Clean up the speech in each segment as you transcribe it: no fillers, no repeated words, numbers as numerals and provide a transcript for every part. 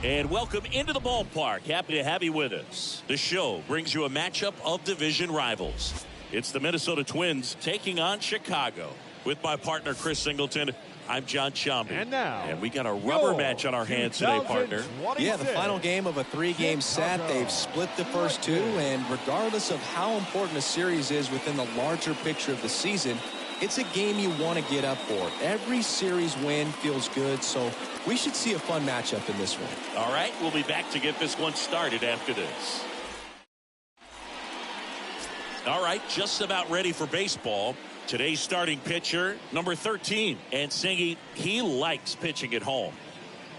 And welcome into the ballpark. Happy to have you with us. The show brings you a matchup of division rivals. It's the Minnesota Twins taking on Chicago. With my partner, Chris Singleton, I'm John Shambi. And we got a rubber match on our hands today, partner. Yeah, the final game of a three-game set. They've split the first two, and regardless of how important a series is within the larger picture of the season, it's a game you want to get up for. Every series win feels good, so we should see a fun matchup in this one. All right, we'll be back to get this one started after this. All right, just about ready for baseball. Today's starting pitcher, number 13, and singing he likes pitching at home.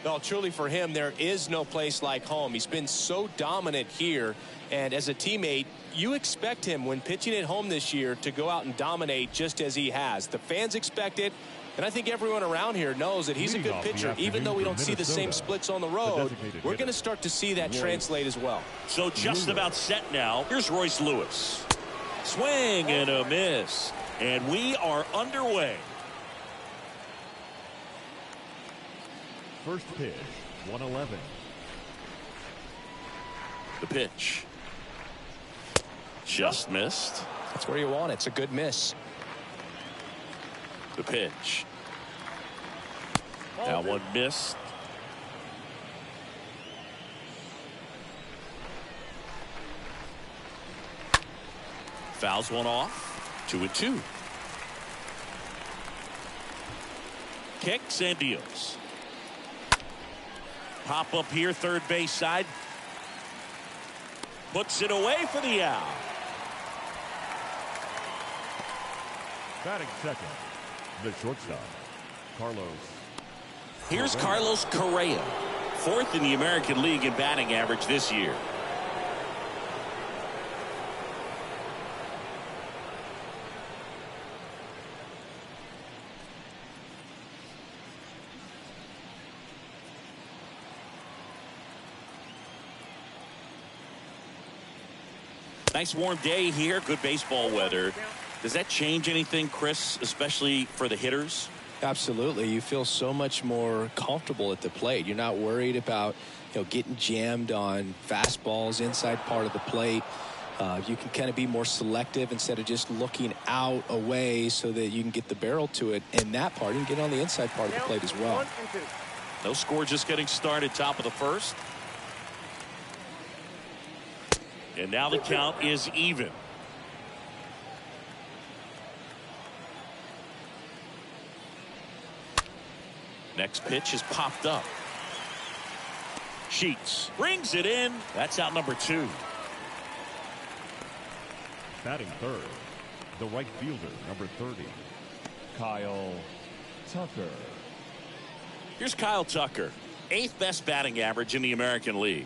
No, truly for him, there is no place like home. He's been so dominant here, and as a teammate, you expect him when pitching at home this year to go out and dominate just as he has. The fans expect it, and I think everyone around here knows that he's a good pitcher. Even though we don't see the same splits on the road, we're going to start to see that translate as well. So just about set now. Here's Royce Lewis. Swing and a miss. And we are underway. First pitch, 111. The pitch. Just missed. That's where you want it. It's a good miss. The pitch. Now one missed. Fouls one off. 2-2. Kicks and deals. Pop up here, third base side. Puts it away for the out. Batting second, the shortstop, Carlos. Here's Carlos Correa, fourth in the American League in batting average this year. Nice warm day here. Good baseball weather. Does that change anything, Chris, especially for the hitters? Absolutely. You feel so much more comfortable at the plate. You're not worried about, getting jammed on fastballs inside part of the plate. You can kind of be more selective instead of just looking out away so that you can get the barrel to it. In that part, you can get on the inside part of the plate as well. No score, just getting started, top of the first. And now the count is even. Next pitch is popped up. Sheets brings it in. That's out number 2. Batting third, the right fielder, number 30, Kyle Tucker. Here's Kyle Tucker, 8th best batting average in the American League.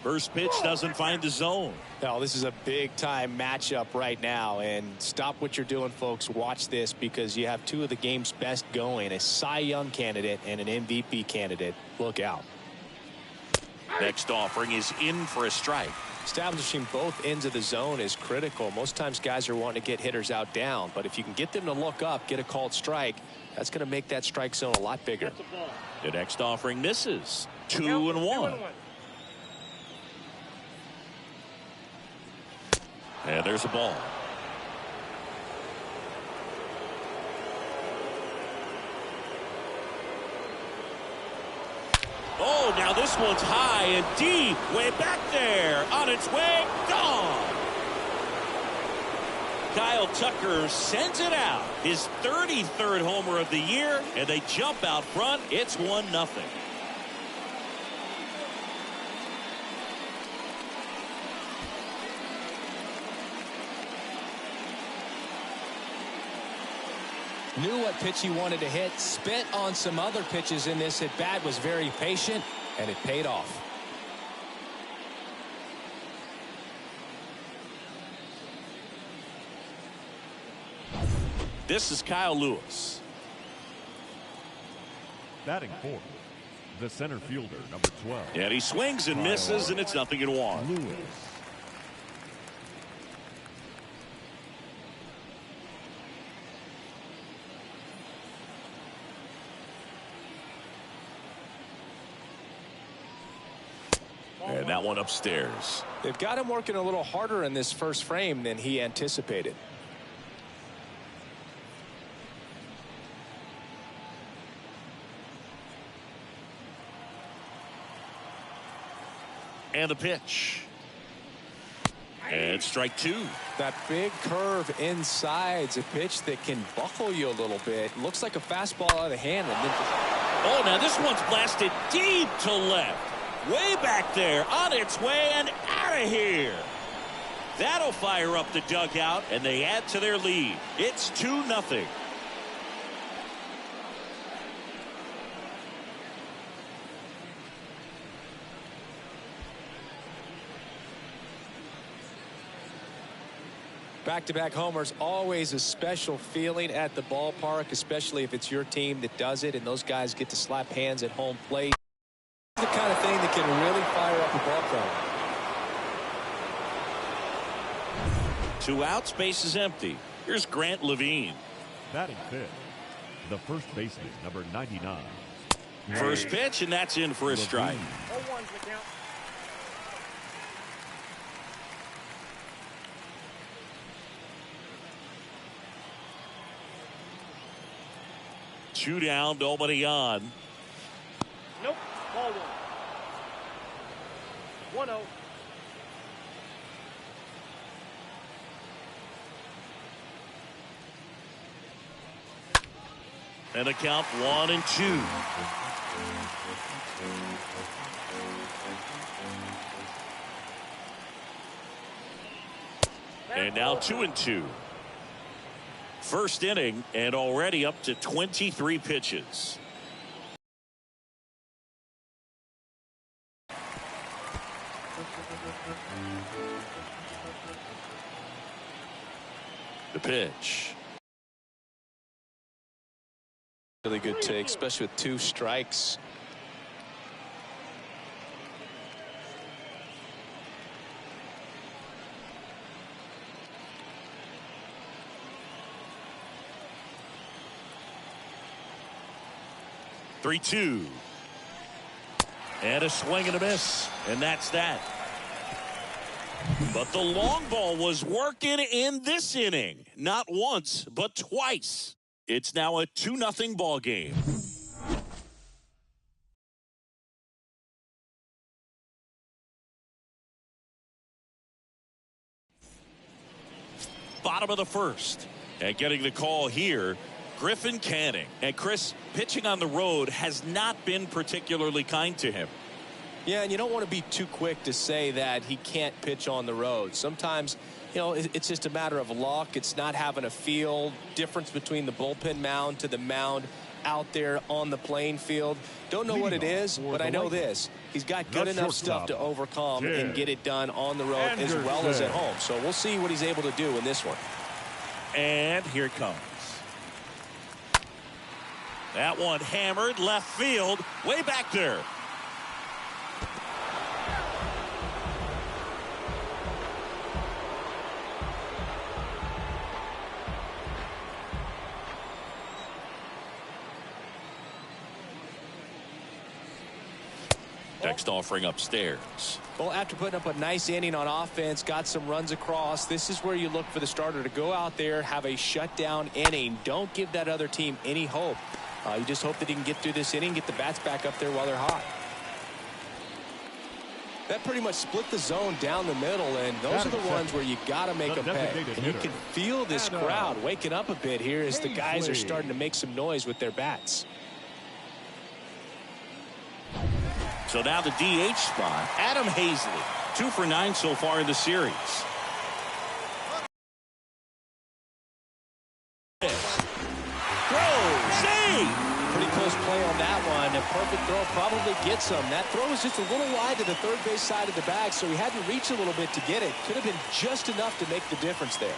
First pitch doesn't find the zone. No, this is a big-time matchup right now, and stop what you're doing, folks. Watch this, because you have two of the game's best going, a Cy Young candidate and an MVP candidate. Look out. Next offering is in for a strike. Establishing both ends of the zone is critical. Most times guys are wanting to get hitters out down, but if you can get them to look up, get a called strike, that's going to make that strike zone a lot bigger. The next offering misses. 2-1. And there's a ball. Oh, now this one's high and deep. Way back there. On its way. Gone. Kyle Tucker sends it out. His 33rd homer of the year. And they jump out front. It's 1-0. Knew what pitch he wanted to hit, spent on some other pitches in this at bat, was very patient, and it paid off. This is Kyle Lewis. Batting fourth, the center fielder, number 12. And he swings and misses, and it's 0-1. Lewis. And that one upstairs. They've got him working a little harder in this first frame than he anticipated. And the pitch. And strike two. That big curve inside's a pitch that can buckle you a little bit. Looks like a fastball out of the hand. And then... Oh, now this one's blasted deep to left. Way back there, on its way and out of here. That'll fire up the dugout, and they add to their lead. It's 2-0. Back-to-back homers, always a special feeling at the ballpark, especially if it's your team that does it, and those guys get to slap hands at home plate. The kind of thing that can really fire up a ball club. 2 outs, base is empty. Here's Grant Levine. Batting fifth, the first baseman, number 99. First pitch, and that's in for a strike. 0-1's the count. Two down, nobody on. Nope. Ball 1. 1-0. And a count 1-2. And now 2-2. First inning and already up to 23 pitches. The pitch. Really good take, especially with 2 strikes. Three-two. And a swing and a miss. And that's that. But the long ball was working in this inning. Not once, but twice. It's now a 2-0 ball game. Bottom of the first. And getting the call here, Griffin Canning. And Chris, pitching on the road has not been particularly kind to him. Yeah, and you don't want to be too quick to say that he can't pitch on the road. Sometimes, you know, it's just a matter of luck. It's not having a feel difference between the bullpen mound to the mound out there on the playing field. Don't know what it is, but I know this. He's got good enough stuff to overcome and get it done on the road as well as at home. So we'll see what he's able to do in this one. And here it comes. That one hammered left field, way back there. Next offering upstairs. Well, after putting up a nice inning on offense, got some runs across, this is where you look for the starter to go out there, have a shutdown inning. Don't give that other team any hope. You just hope that he can get through this inning, get the bats back up there while they're hot. That pretty much split the zone down the middle, and those are the ones where you got to make them pay. And you can feel this crowd waking up a bit here as the guys are starting to make some noise with their bats. So now the DH spot, Adam Hazley, 2 for 9 so far in the series. Throw, save! Pretty close play on that one. A perfect throw probably gets him. That throw was just a little wide to the third base side of the bag, so he had to reach a little bit to get it. Could have been just enough to make the difference there.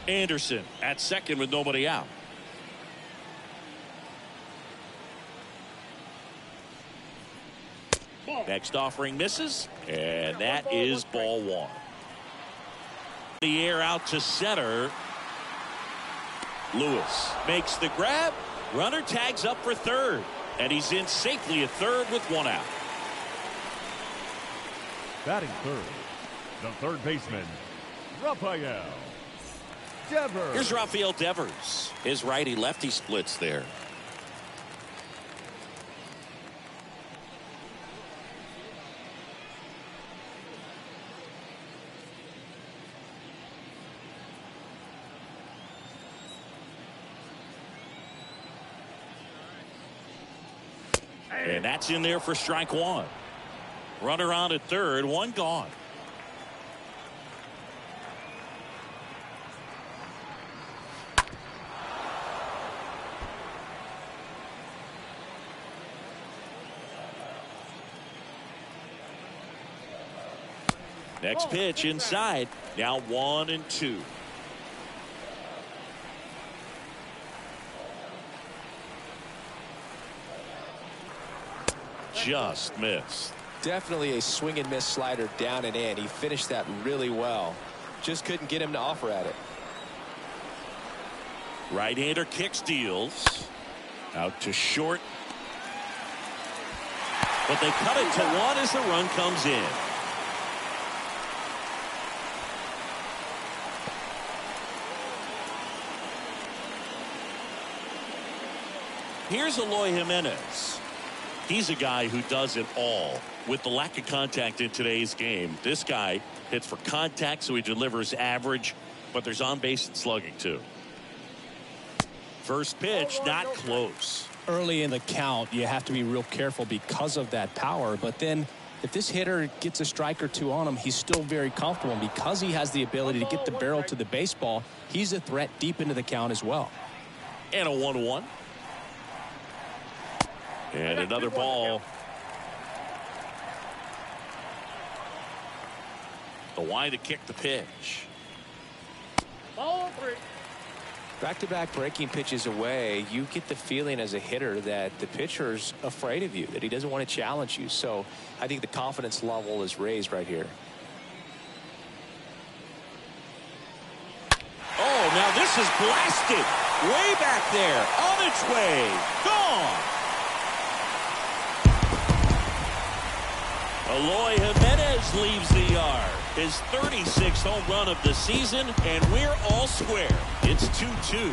Anderson at second with nobody out. Next offering misses, and that is ball one. The air out to center. Lewis makes the grab. Runner tags up for third, and he's in safely at third with one out. Batting third, the third baseman, Rafael Devers. Here's Rafael Devers. His righty-lefty splits there. And that's in there for strike one. Runner on at third, one gone. Next pitch inside. Now 1-2. Just missed. Definitely a swing and miss slider down and in. He finished that really well. Just couldn't get him to offer at it. Right-hander kicks, deals. Out to short. But they cut it to one as the run comes in. Here's Eloy Jimenez. He's a guy who does it all. With the lack of contact in today's game, this guy hits for contact, so he delivers average, but there's on base and slugging too. First pitch, not close. Early in the count, you have to be real careful because of that power. But then if this hitter gets a strike or two on him, he's still very comfortable. And because he has the ability to get the barrel to the baseball, he's a threat deep into the count as well. And a 1-1. And another ball. The wind to kick the pitch. Ball 3. Back-to-back breaking pitches away, you get the feeling as a hitter that the pitcher's afraid of you, that he doesn't want to challenge you. So I think the confidence level is raised right here. Oh, now this is blasted. Way back there. On its way. Gone. Eloy Jimenez leaves the yard. His 36th home run of the season, and we're all square. It's 2-2.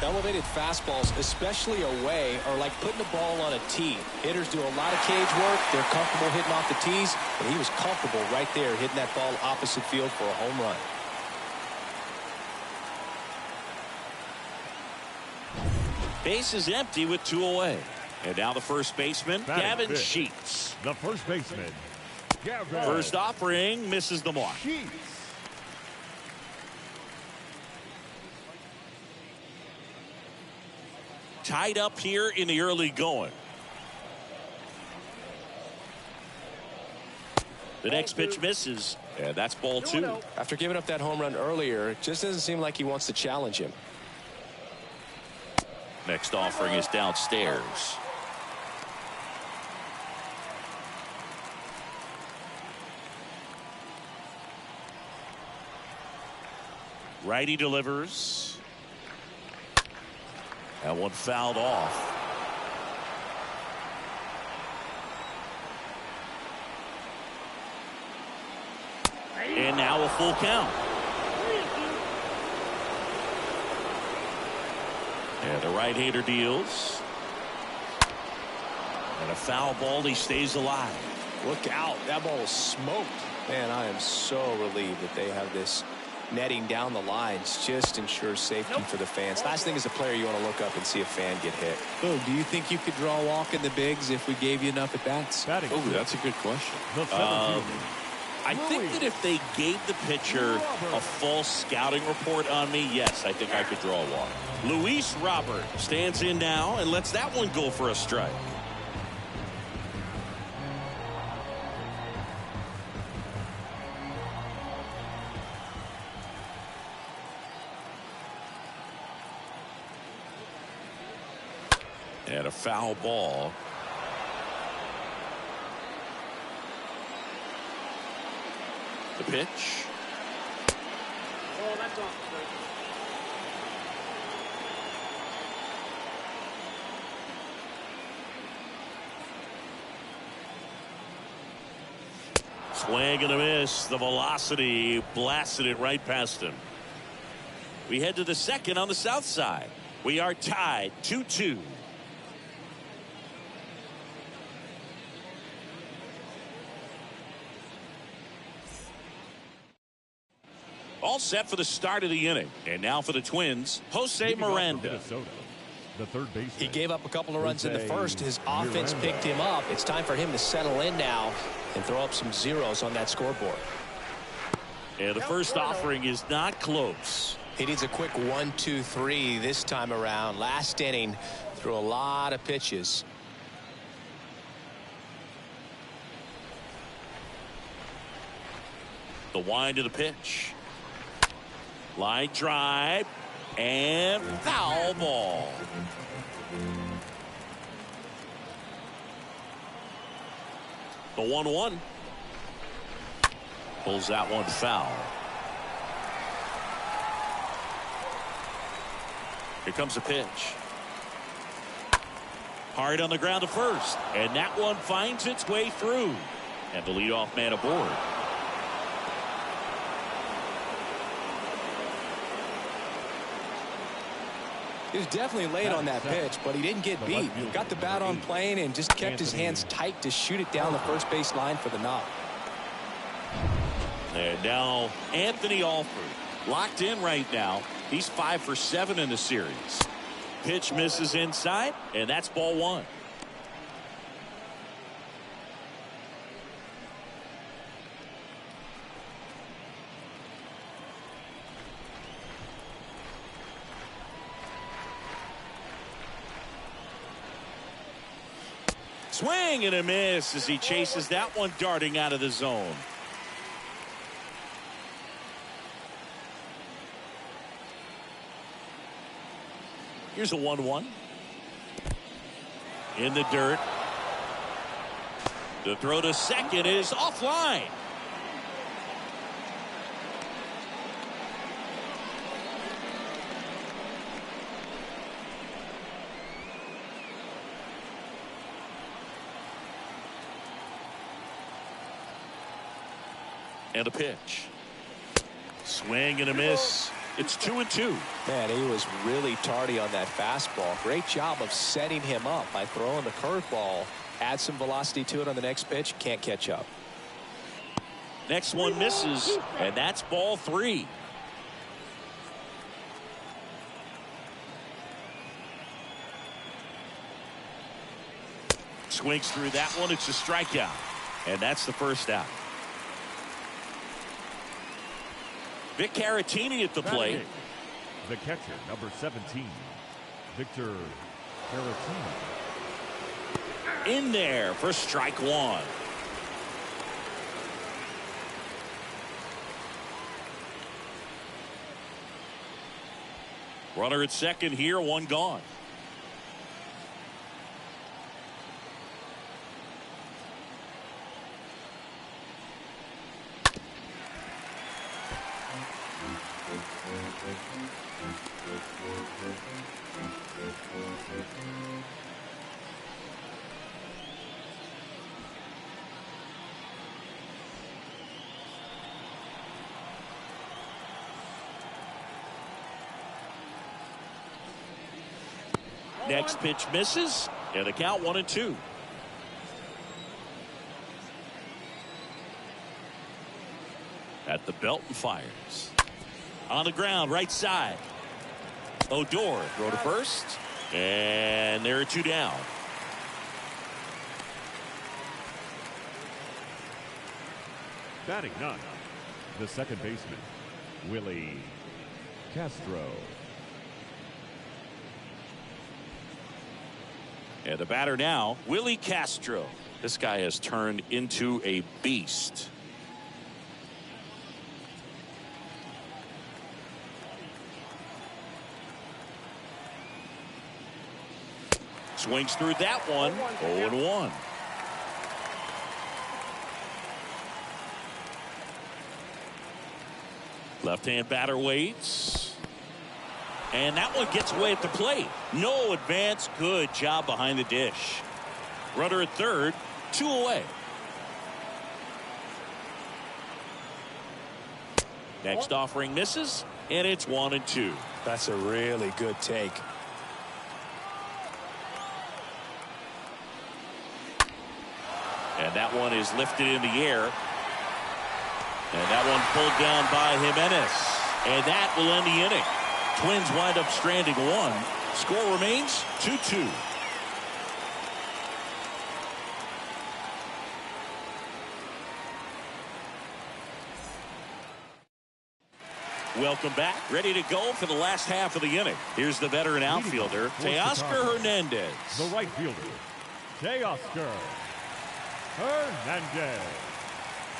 Elevated fastballs, especially away, are like putting the ball on a tee. Hitters do a lot of cage work. They're comfortable hitting off the tees, and he was comfortable right there hitting that ball opposite field for a home run. Base is empty with 2 away. And now the first baseman, Gavin fifth, Sheets. the first baseman, Gavin First offering misses the mark. Sheets. Tied up here in the early going. The next pitch misses, and that's ball 2. After giving up that home run earlier, it just doesn't seem like he wants to challenge him. Next offering is downstairs. Righty delivers. That one fouled off. And now a full count. And the right-hander deals. And a foul ball. He stays alive. Look out. That ball was smoked. Man, I am so relieved that they have this netting down the lines. Just ensures safety for the fans. Last thing as a player, you want to look up and see a fan get hit. Boom, do you think you could draw a walk in the bigs if we gave you enough at bats? Batting Oh, that's a good question. the 17th, I think that if they gave the pitcher a false scouting report on me, yes, I think I could draw a walk. Luis Robert stands in now and lets that one go for a strike. And a foul ball. The pitch. Oh, that's off. Swing and a miss. The velocity blasted it right past him. We head to the second on the south side. We are tied 2-2. All set for the start of the inning. And now for the Twins, Jose Miranda. The third baseman. He gave up a couple of runs in the first. His offense picked him up. It's time for him to settle in now and throw up some zeros on that scoreboard. And the first offering is not close. He needs a quick 1-2-3 this time around. Last inning, threw a lot of pitches. The wind of the pitch. Line drive and foul ball. The 1-1. Pulls that one foul. Here comes the pitch. Hard on the ground to first. And that one finds its way through. And the leadoff man aboard. He was definitely late on that pitch, but he didn't get beat. Got the bat on plane and just kept his hands tight to shoot it down the first base line for the knock. And now Anthony Alford locked in right now. He's 5 for 7 in the series. Pitch misses inside, and that's ball one. Swing and a miss as he chases that one darting out of the zone. Here's a 1-1. In the dirt. The throw to second is offline. And a pitch. Swing and a miss. It's 2-2. Man, he was really tardy on that fastball. Great job of setting him up by throwing the curveball. Add some velocity to it on the next pitch. Can't catch up. Next one misses, and that's ball 3. Swings through that one. It's a strikeout, and that's the first out. Vic Caratini at the plate. The catcher, number 17, Victor Caratini. In there for strike one. Runner at second here, one gone. Next pitch misses, and the count 1-2. At the belt and fires. On the ground, right side. Odor, throw to first, and there are 2 down. Batting ninth, the second baseman, Willie Castro. And the batter now, Willie Castro. This guy has turned into a beast. Swings through that one. 0-1. Left-hand batter waits. And that one gets away at the plate. No advance. Good job behind the dish. Runner at third. 2 away. Next offering misses. And it's 1-2. That's a really good take. And that one is lifted in the air. And that one pulled down by Jimenez. And that will end the inning. Twins wind up stranding 1. Score remains 2-2. Welcome back. Ready to go for the last half of the inning. Here's the veteran outfielder, Teoscar Hernandez. The right fielder, Teoscar Hernandez.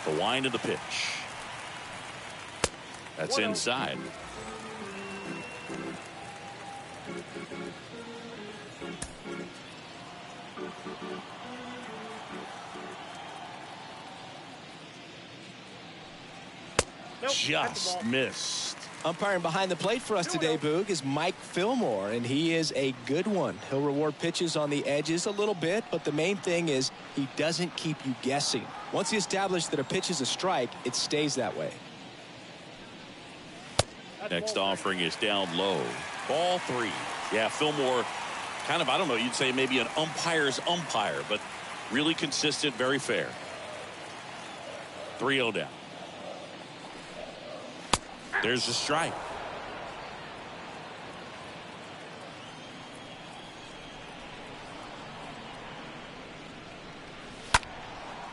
The wind of the pitch. That's inside. Just missed. Umpiring behind the plate for us today, Boog, is Mike Fillmore, and he is a good one. He'll reward pitches on the edges a little bit, but the main thing is he doesn't keep you guessing. Once he establishes that a pitch is a strike, it stays that way. Next offering is down low. Ball 3. Yeah, Fillmore, kind of, I don't know, you'd say maybe an umpire's umpire, but really consistent, very fair. 3-0 down. There's a strike.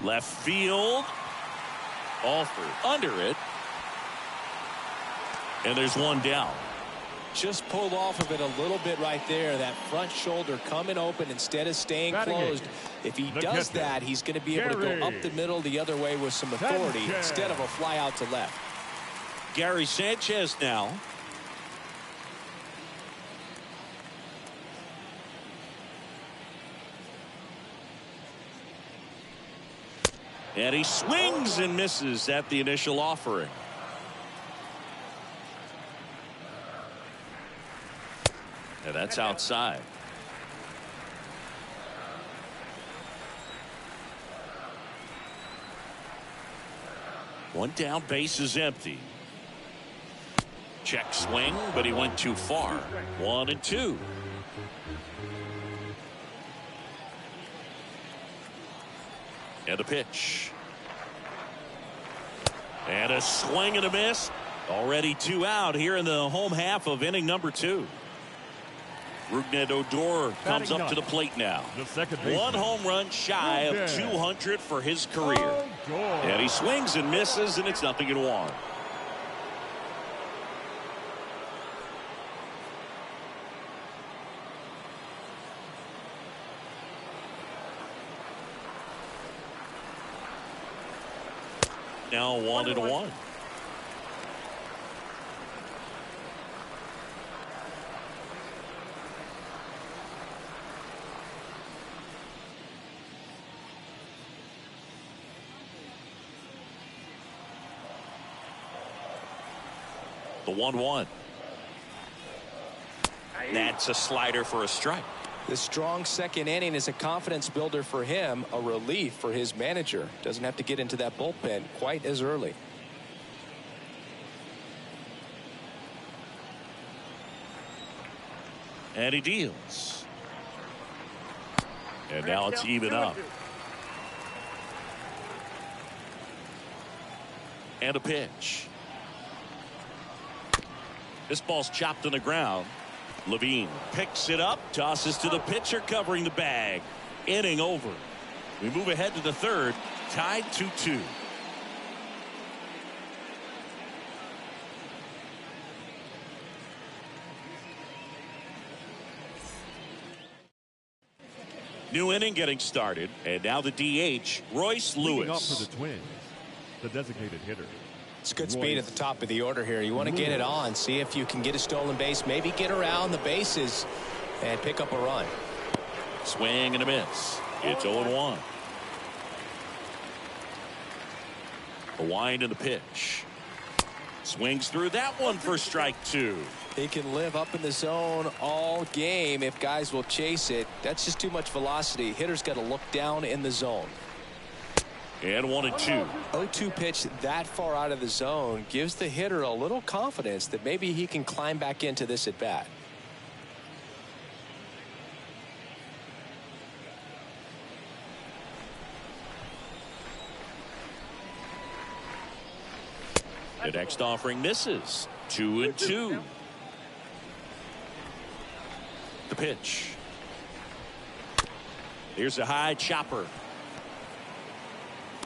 Left field. Alford under it. And there's one down. Just pulled off of it a little bit right there. That front shoulder coming open instead of staying closed. If he does that, he's going to be able to go up the middle the other way with some authority instead of a fly out to left. Gary Sanchez now. And he swings and misses at the initial offering. And that's outside. One down, base is empty. Check swing, but he went too far. 1-2. And a pitch. And a swing and a miss. Already 2 out here in the home half of inning number 2. Rougned Odor comes up to the plate now. One home run shy of 200 for his career. And he swings and misses, and it's 0-1. Now 1-1. The 1-1. That's a slider for a strike. The strong second inning is a confidence builder for him, a relief for his manager. Doesn't have to get into that bullpen quite as early. And he deals. And now it's even up. And a pitch. This ball's chopped on the ground. Levine picks it up, tosses to the pitcher covering the bag. Inning over. We move ahead to the third, tied 2-2. New inning getting started. And now the DH, Royce Leading off Lewis. for the Twins, the designated hitter. It's good speed at the top of the order here. You want to get it on, see if you can get a stolen base, maybe get around the bases and pick up a run. Swing and a miss. It's 0-1. The wind and the pitch. Swings through that one for strike 2. He can live up in the zone all game if guys will chase it. That's just too much velocity. Hitter's got to look down in the zone. And 1-2. 0-2 pitch that far out of the zone gives the hitter a little confidence that maybe he can climb back into this at bat. The next offering misses. 2-2. The pitch. Here's a high chopper.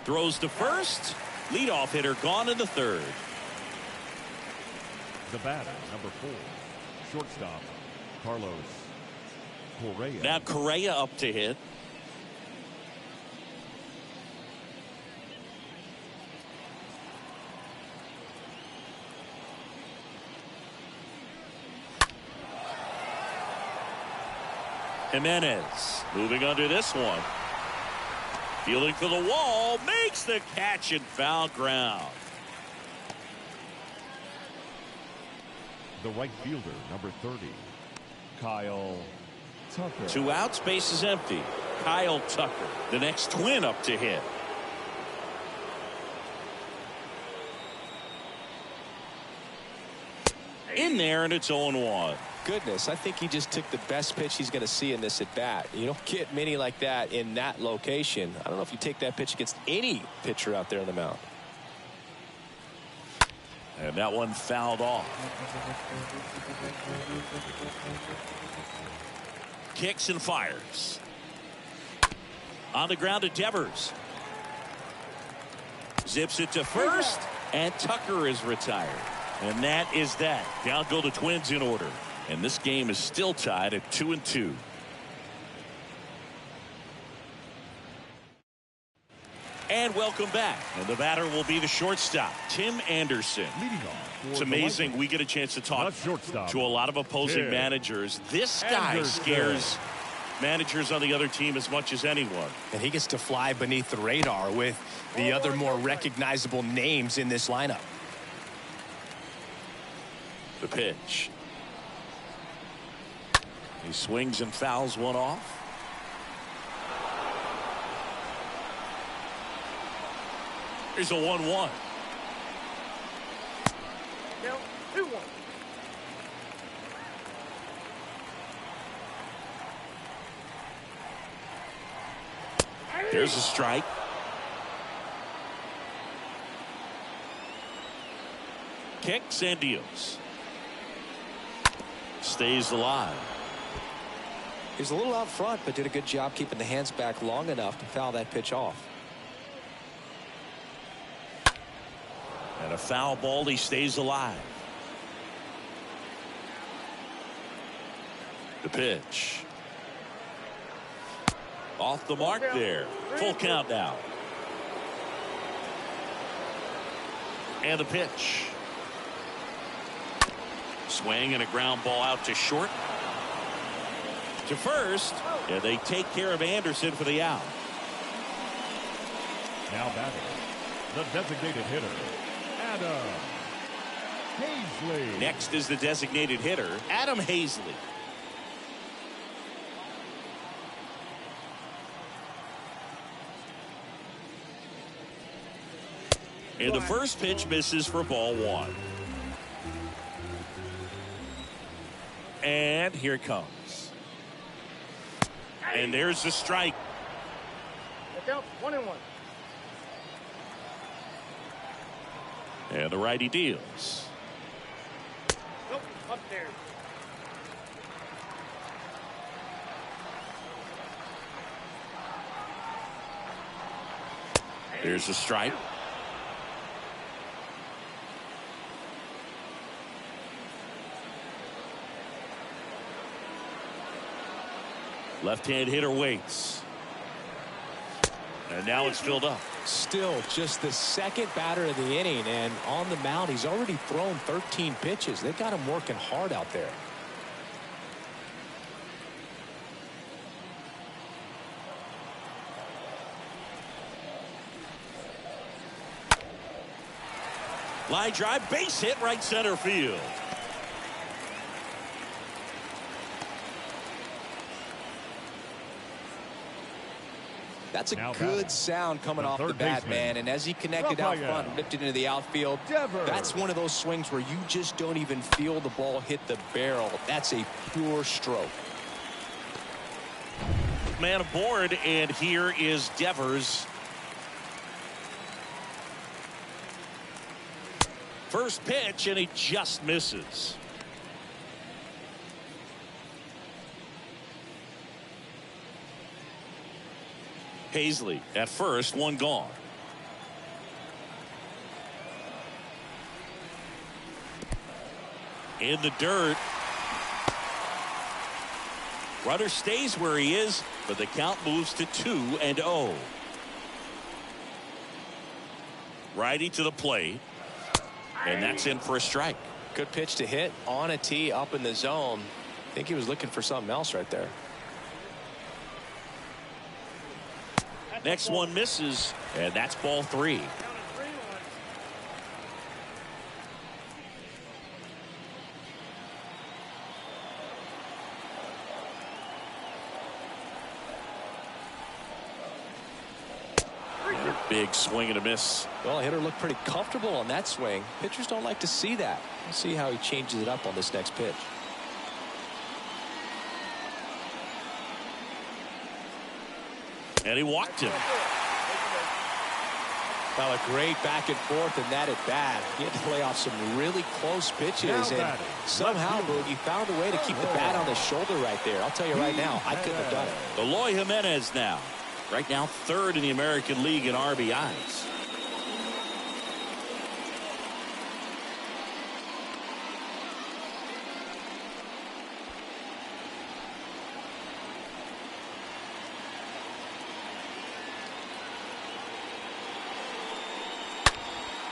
Throws to first. Leadoff hitter gone in the third. The batter, number 4, shortstop, Carlos Correa. Now Correa up to hit. Jimenez moving under this one. Fielding for the wall. Makes the catch in foul ground. The right fielder, number 30, Kyle Tucker. 2 outs, base is empty. Kyle Tucker, the next Twin up to hit. In there, and it's 0-1. Goodness, I think he just took the best pitch he's going to see in this at bat. You don't get many like that in that location. I don't know if you take that pitch against any pitcher out there on the mound. And that one fouled off. Kicks and fires. On the ground to Devers. Zips it to first, and Tucker is retired. And that is that. Down go the Twins in order. And this game is still tied at 2-2. And welcome back. And the batter will be the shortstop, Tim Anderson. Leading off for It's the amazing Lightning, we get a chance to talk the shortstop, to a lot of opposing Tim managers. This guy Anderson. scares managers on the other team as much as anyone. And he gets to fly beneath the radar with the other more recognizable names in this lineup. The pitch. He swings and fouls one off. Here's a 1-1. Count 2-1. There's a strike. Kicks and deals. Stays alive. He was a little out front, but did a good job keeping the hands back long enough to foul that pitch off. And a foul ball, he stays alive. The pitch. Off the mark there. Full count now. And the pitch. Swing and a ground ball out to short. To first. And they take care of Anderson for the out. now batting, the designated hitter, Adam Hazley. Next is the designated hitter, Adam Hazley. And the first pitch misses for ball one. And here it comes. And there's the strike. Look out, 1-1. And the righty deals. Nope, up there. There's the strike. Left-hand hitter waits. And now it's filled up. Still just the second batter of the inning, and on the mound he's already thrown 13 pitches. They got him working hard out there. Line drive, base hit, right center field. That's a Now good batting, sound coming the off the third bat, baseman, man. And as he connected out Raphael front, ripped it into the outfield, Devers. that's one of those swings where you just don't even feel the ball hit the barrel. That's a pure stroke. Man aboard, and here is Devers. First pitch, and he just misses. Hazley at first, one gone. In the dirt. Runner stays where he is, but the count moves to 2-0. Righty to the plate, and that's in for a strike. Good pitch to hit on a tee up in the zone. I think he was looking for something else right there. Next one misses, and that's ball 3. Big swing and a miss. Well, hitter looked pretty comfortable on that swing. Pitchers don't like to see that. We'll see how he changes it up on this next pitch. And he walked him. Well, a great back and forth in that at bat. He had to lay off some really close pitches, and somehow he found a way to keep the bat on his shoulder right there. I'll tell you right now, I couldn't have done it. Eloy Jimenez now. Right now, 3rd in the American League in RBIs.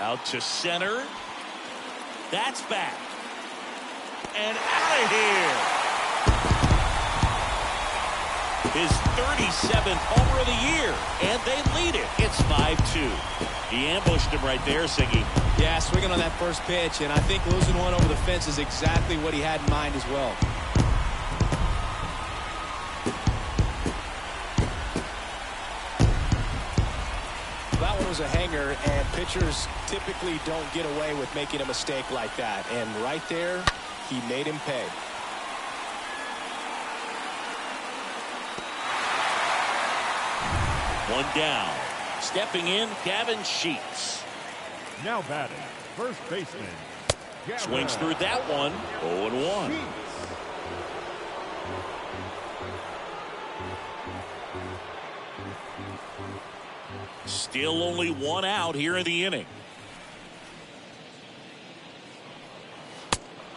Out to center. That's back. And out of here. His 37th homer of the year, and they lead it. It's 5-2. He ambushed him right there, Siggy. Yeah, swinging on that first pitch, and I think losing one over the fence is exactly what he had in mind as well. That one was a hanger, and pitchers typically don't get away with making a mistake like that. And right there, he made him pay. One down. Stepping in, Gavin Sheets. Now batting, first baseman. Swings through that one. 0-1. Still only one out here in the inning.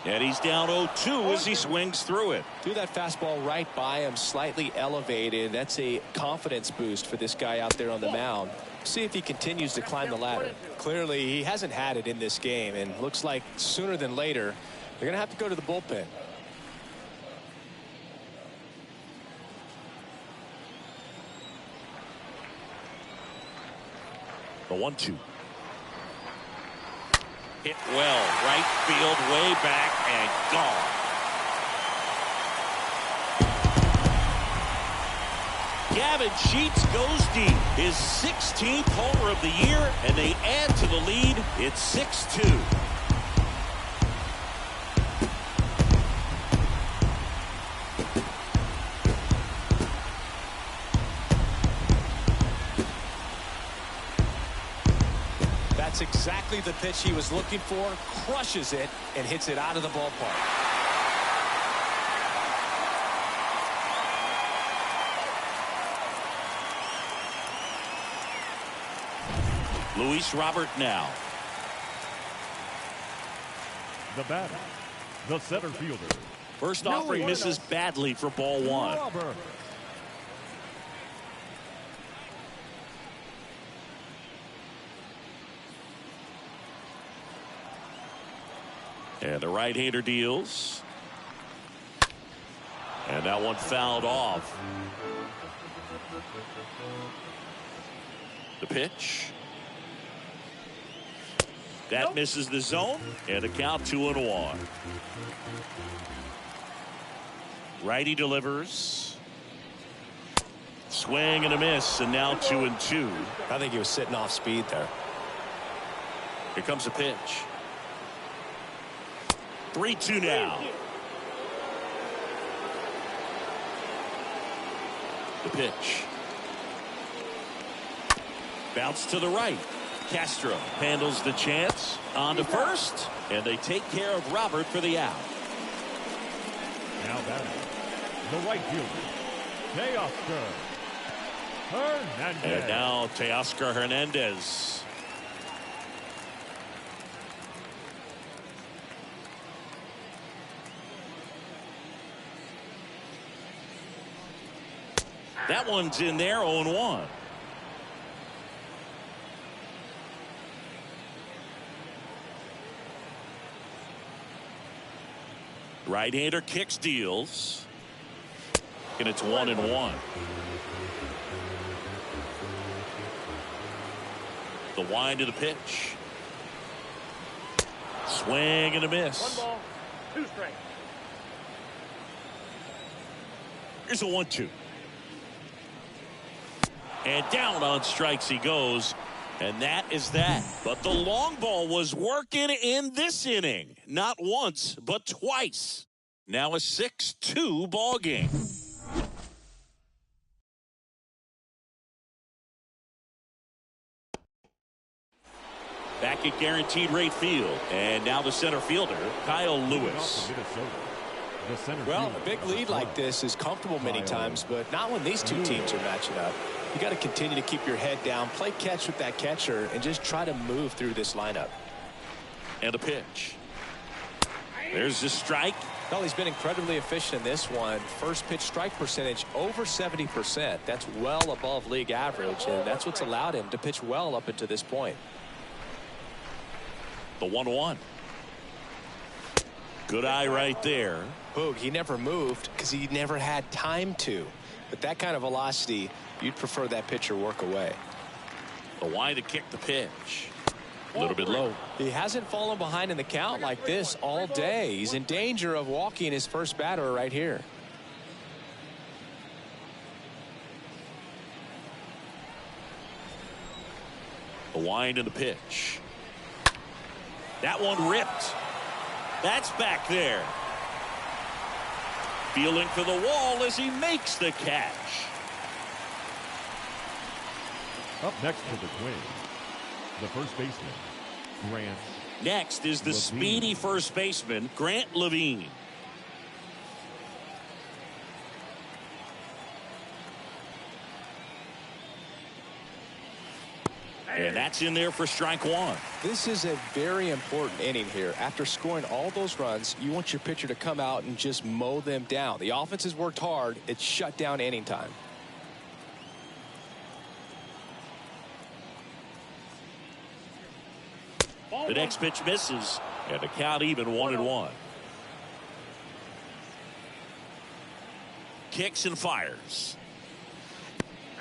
And he's down 0-2 as he swings through it. Threw that fastball right by him, slightly elevated. That's a confidence boost for this guy out there on the mound. See if he continues to climb the ladder. Clearly, he hasn't had it in this game, and looks like sooner than later, they're going to have to go to the bullpen. The 1-2. Hit well, right field, way back, and gone. Gavin Sheets goes deep. His 16th homer of the year, and they add to the lead. It's 6-2. That's exactly the pitch he was looking for. Crushes it and hits it out of the ballpark. Luis Robert now. The batter, the center fielder. First offering misses badly for ball 1. Robert. And the right-hander deals. And that one fouled off. The pitch. That misses the zone. And a count 2-1. Righty delivers. Swing and a miss, and now 2-2. I think he was sitting off speed there. Here comes a pitch. 3-2 now. The pitch. Bounce to the right. Castro handles the chance. On to first, and they take care of Robert for the out. Now batting, the right fielder, Teoscar Hernandez. And now Teoscar Hernandez. That one's in there, 0-1. Right-hander kicks, deals. And it's 1-1. The wind of the pitch. Swing and a miss. 1 ball, 2 strikes. Here's a 1-2. And down on strikes he goes. And that is that. But the long ball was working in this inning. Not once, but twice. Now a 6-2 ball game. Back at guaranteed rate field. And now the center fielder, Kyle Lewis. Well, a big lead like this is comfortable many times, but not when these two teams are matching up. You got to continue to keep your head down, play catch with that catcher, and just try to move through this lineup. And a pitch. There's the strike. Well, he's been incredibly efficient in this one. First pitch strike percentage over 70%. That's well above league average, and that's what's allowed him to pitch well up until this point. The 1-1. Good eye right there. Boog, he never moved because he never had time to. But that kind of velocity, you'd prefer that pitcher work away. The wind to kick the pitch. A little bit low. He hasn't fallen behind in the count like this all day. He's in danger of walking his first batter right here. The wind and the pitch. That one ripped. That's back there. Feeling for the wall as he makes the catch. Up next for the Twins, the first baseman, Grant. Next is the speedy first baseman, Grant Levine. And that's in there for strike 1. This is a very important inning here. After scoring all those runs, you want your pitcher to come out and just mow them down. The offense has worked hard. It's shut down inning time. The next pitch misses, and the count even 1-1. Kicks and fires.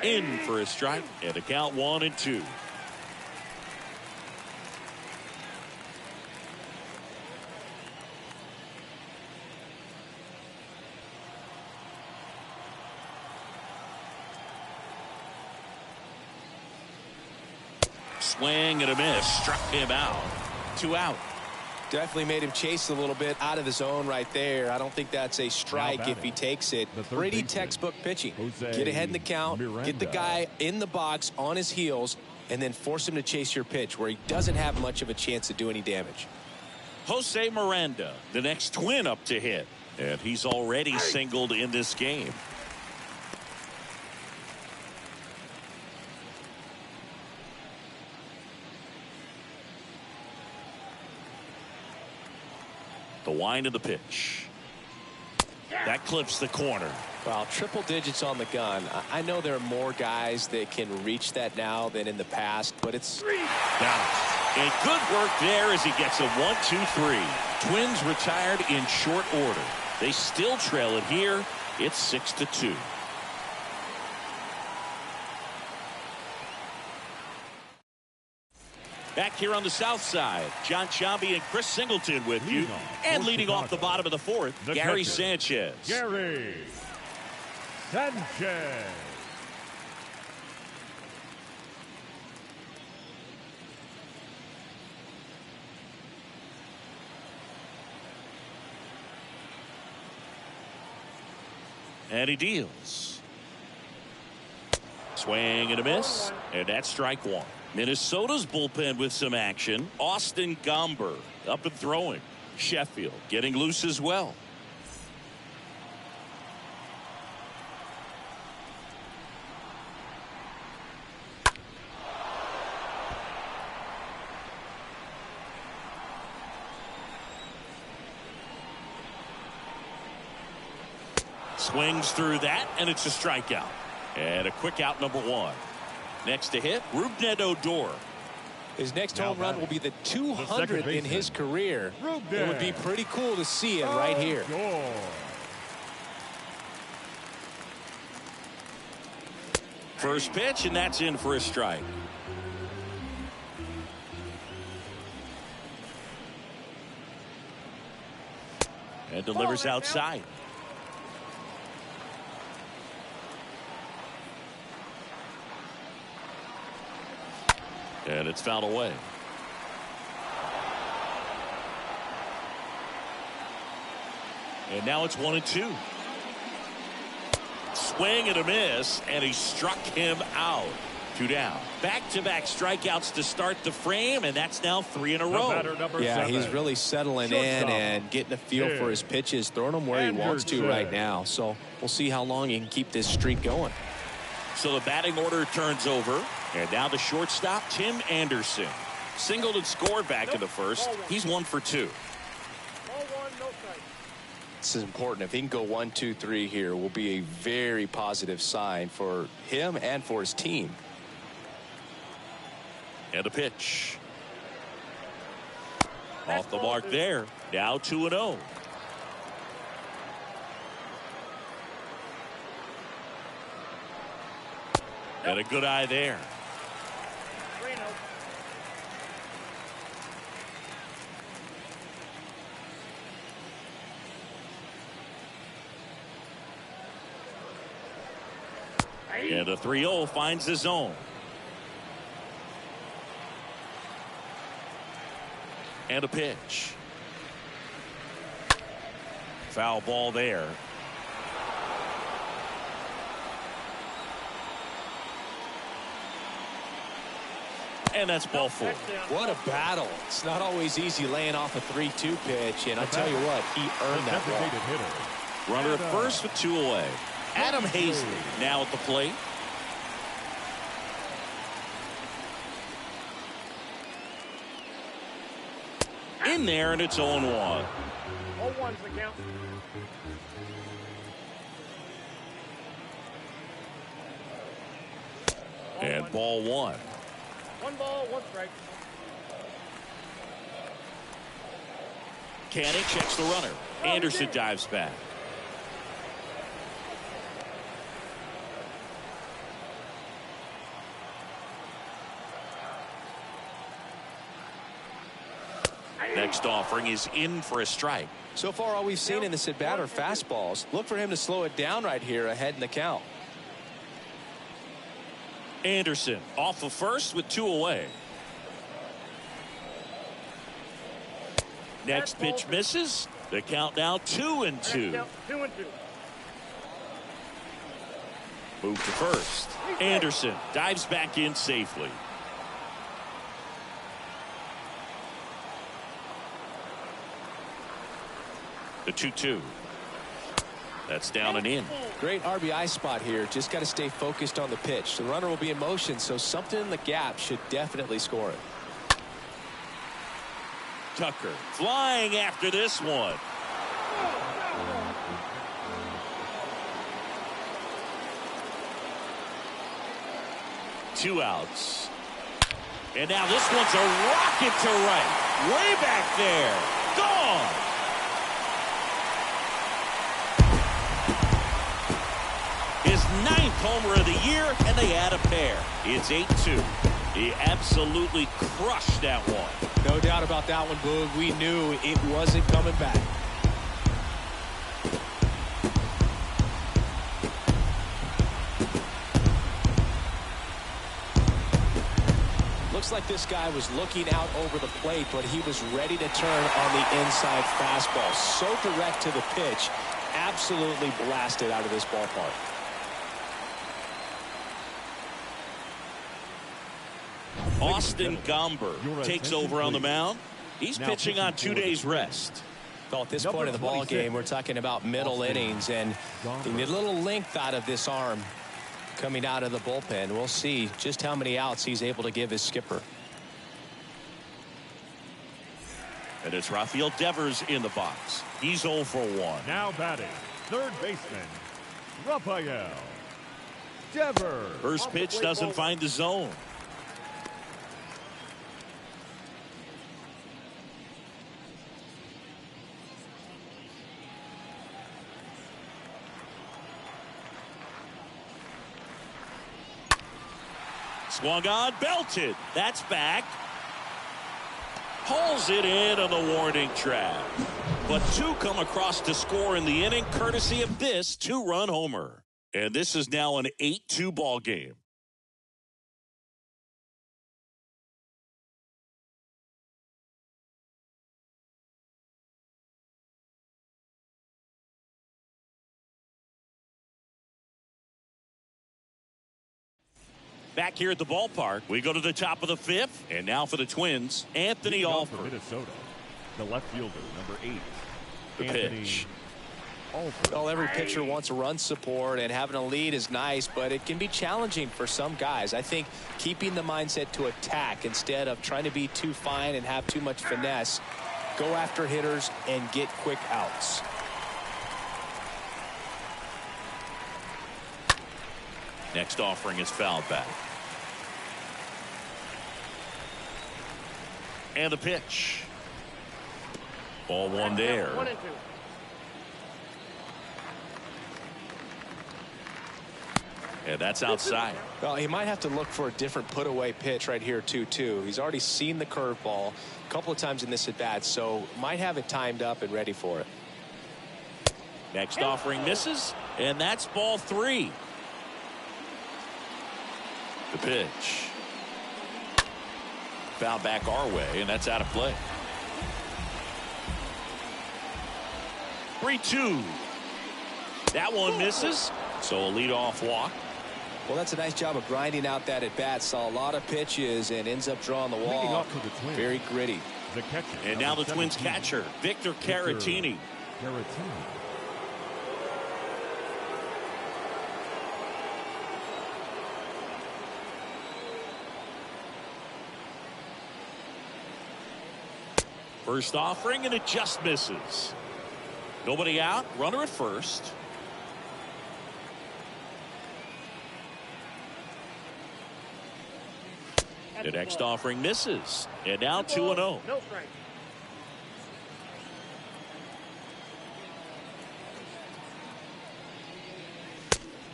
In for a strike, and the count 1-2. Swing and a miss. Struck him out. 2 out. Definitely made him chase a little bit out of the zone right there. I don't think that's a strike if he takes it. Pretty textbook pitching. Get ahead in the count, get the guy in the box on his heels, and then force him to chase your pitch where he doesn't have much of a chance to do any damage. Jose Miranda, the next Twin up to hit. And he's already singled in this game. The wind of the pitch. That clips the corner. Well, triple digits on the gun. I know there are more guys that can reach that now than in the past, but it's down. And good work there as he gets a 1-2-3. Twins retired in short order. They still trail it here. It's 6-2. Back here on the south side, John Chambi and Chris Singleton with you. And leading off the bottom of the fourth, Gary Sanchez. Gary Sanchez. And he deals. Swing and a miss. And that's strike one. Minnesota's bullpen with some action. Austin Gomber up and throwing. Sheffield getting loose as well. Swings through that, and it's a strikeout. And a quick out, number one. Next to hit, Rougned Odor. His next home run will be the 200th in his career. It would be pretty cool to see it right here. First pitch, and that's in for a strike. And delivers outside. And it's fouled away. And now it's 1-2. Swing and a miss, and he struck him out. 2 down. Back-to-back strikeouts to start the frame, and that's now 3 in a row. Yeah, he's really settling in and getting a feel for his pitches, throwing them where he wants to right now. So we'll see how long he can keep this streak going. So the batting order turns over. And now the shortstop, Tim Anderson. Singled and scored back in the first. He's 1 for 2. This is important. If he can go 1, 2, 3 here, will be a very positive sign for him and for his team. And a pitch. Off the mark there. Now 2-0. And a good eye there. And the 3-0 finds the zone. And a pitch. Foul ball there. And that's ball 4. What a battle. It's not always easy laying off a 3-2 pitch, and I tell you what, he earned that ball. Runner at first with 2 away. Adam Hazley now at the plate. In there, and it's 0-1. 0-1's the count. And ball 1. 1 ball, 1 strike. Canning checks the runner. Anderson dives back. Next offering is in for a strike. So far, all we've seen in this at bat are fastballs. Look for him to slow it down right here ahead in the count. Anderson off of first with 2 away. Next pitch misses. The count now 2-2. 2-2. Move to first. Anderson dives back in safely. The 2-2. That's down and in. Great RBI spot here. Just got to stay focused on the pitch. The runner will be in motion, so something in the gap should definitely score it. Tucker flying after this one. Two outs. And now this one's a rocket to right. Way back there. Gone. His 9th homer of the year, and they add a pair. It's 8-2. He absolutely crushed that one. No doubt about that one, Boog. We knew it wasn't coming back. Looks like this guy was looking out over the plate, but he was ready to turn on the inside fastball. So direct to the pitch, absolutely blasted out of this ballpark. Austin Gomber takes over on the mound. He's pitching on 2 days rest. Well, at this point of the ball game, we're talking about middle innings, and a little length out of this arm coming out of the bullpen. We'll see just how many outs he's able to give his skipper. And it's Rafael Devers in the box. He's 0 for 1. Now batting, third baseman, Rafael Devers. First pitch doesn't find the zone. Swung on, belted. That's back. Pulls it in on the warning track. But 2 come across to score in the inning, courtesy of this 2-run homer. And this is now an 8-2 ball game. Back here at the ballpark, we go to the top of the 5th, and now for the Twins, Anthony Alford. Minnesota, the left fielder, number 8. The pitch. Well, every pitcher wants run support, and having a lead is nice, but it can be challenging for some guys. I think keeping the mindset to attack instead of trying to be too fine and have too much finesse, go after hitters and get quick outs. Next offering is fouled back. And the pitch. Ball 1 there. 1-2. And that's outside. Well, he might have to look for a different put-away pitch right here, 2-2. He's already seen the curveball a couple of times in this at-bat, so might have it timed up and ready for it. Next offering misses, and that's ball 3. The pitch. Foul back our way, and that's out of play. 3-2. That one misses, so a leadoff walk. Well, that's a nice job of grinding out that at-bat. Saw a lot of pitches and ends up drawing the wall. Very gritty. The catcher, and now the Twins catcher, Victor Caratini. First offering, and it just misses. Nobody out, runner at first. The next offering misses, and now 2-0. No strike.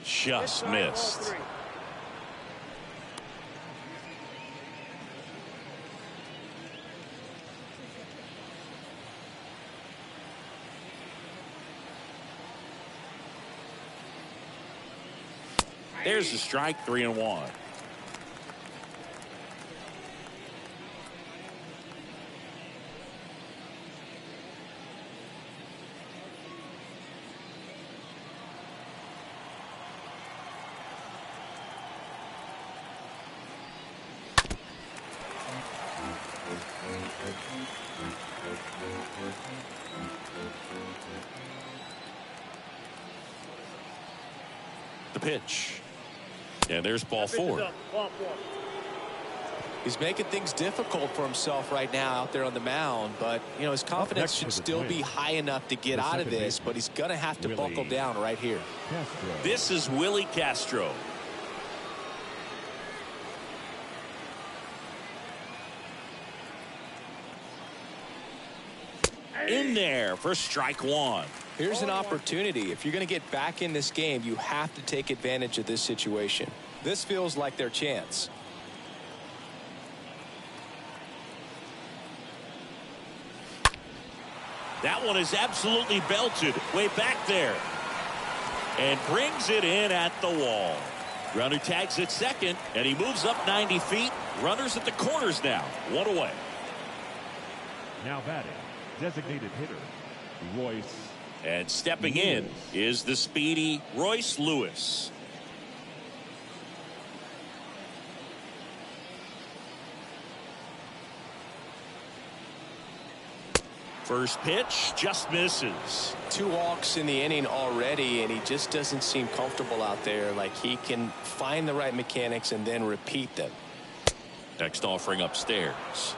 Just missed. There's the strike, 3-1. The pitch. And there's ball 4. He's making things difficult for himself right now out there on the mound, but you know his confidence should still be high enough to get out of this, but he's gonna have to buckle down right here. This is Willie Castro. in there for strike one. Here's an opportunity. If you're going to get back in this game, you have to take advantage of this situation. This feels like their chance. That one is absolutely belted way back there. And brings it in at the wall. Runner tags at second, and he moves up 90 feet. Runners at the corners now. One away. Now batting, designated hitter, Royce. And stepping in is the speedy Royce Lewis. First pitch just misses. 2 walks in the inning already, and he just doesn't seem comfortable out there. Like he can find the right mechanics and then repeat them. Next offering upstairs.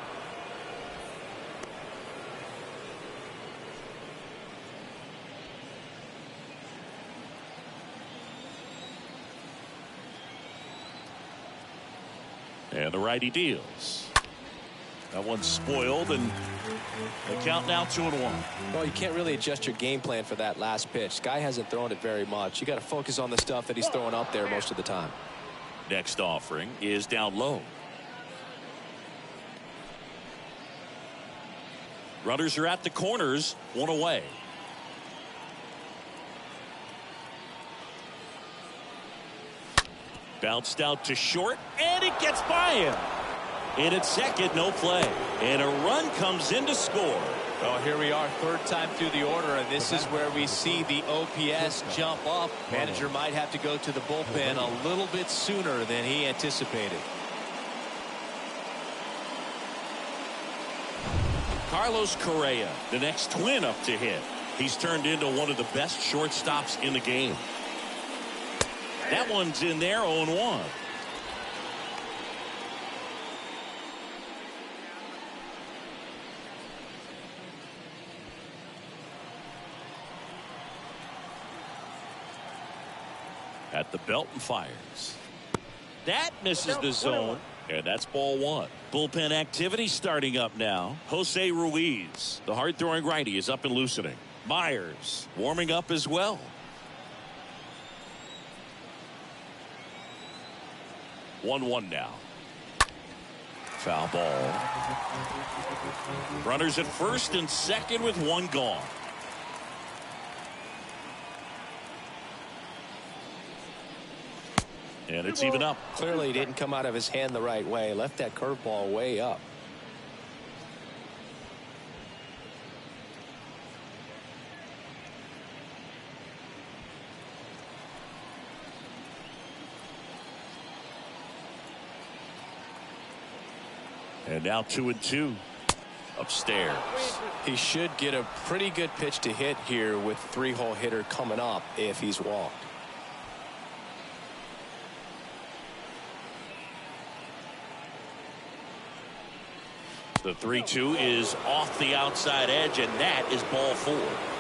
And the righty deals. That one's spoiled, and the count now 2-1. Well, you can't really adjust your game plan for that last pitch. Guy hasn't thrown it very much. You got to focus on the stuff that he's throwing up there most of the time. Next offering is down low. Runners are at the corners, 1 away. Bounced out to short, and it gets by him. In at second, no play. And a run comes in to score. Well, here we are, 3rd time through the order, and this is where we see the OPS jump up. Manager might have to go to the bullpen a little bit sooner than he anticipated. Carlos Correa, the next Twin up to hit. He's turned into one of the best shortstops in the game. That one's in there, 0-1. At the belt and fires. That misses the zone, and that's ball 1. Bullpen activity starting up now. Jose Ruiz, the hard-throwing righty, is up and loosening. Myers warming up as well. One now. Foul ball. Runners at first and second with 1 gone. And it's even up. Clearly, he didn't come out of his hand the right way. Left that curveball way up. And now 2-2 upstairs. He should get a pretty good pitch to hit here with 3-hole hitter coming up if he's walked. The 3-2 is off the outside edge, and that is ball 4.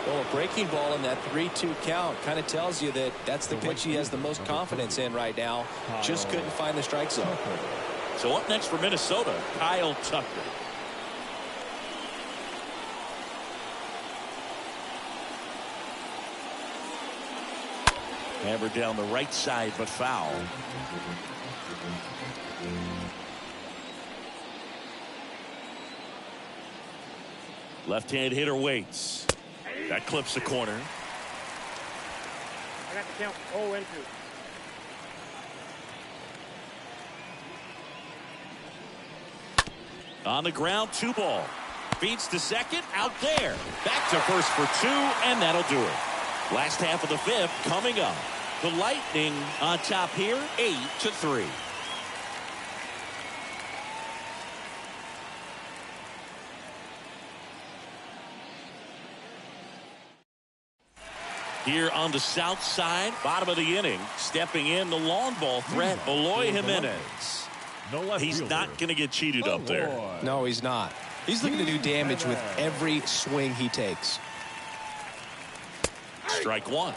Well, a breaking ball in that 3-2 count kind of tells you that that's the pitch he has the most confidence in right now. Just couldn't find the strike zone. So up next for Minnesota, Kyle Tucker. Hammered down the right side, but foul. Left-hand hitter waits. That clips the corner. I got the count 0-2. On the ground, 2 ball. Feeds to second, out there. Back to first for 2, and that'll do it. Last half of the 5th coming up. The Lightning on top here, 8-3. Here on the south side, bottom of the inning, stepping in the long ball threat, Eloy Jimenez. He's not going to get cheated up there. No, he's not. He's looking to do damage with every swing he takes. Strike 1.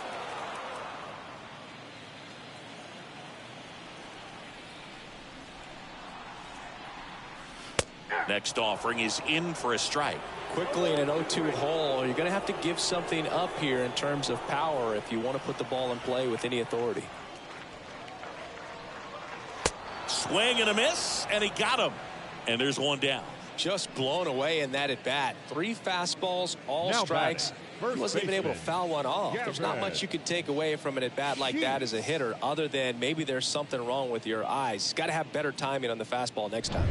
Next offering is in for a strike. Quickly in an 0-2 hole, you're going to have to give something up here in terms of power if you want to put the ball in play with any authority. Swing and a miss, and he got him. And there's one down. Just blown away in that at bat. 3 fastballs, all Now strikes. He wasn't even able to baseman. foul one off. Yeah, There's not right. much you can take away from an at bat like that as a hitter, other than maybe there's something wrong with your eyes. Got to have better timing on the fastball next time.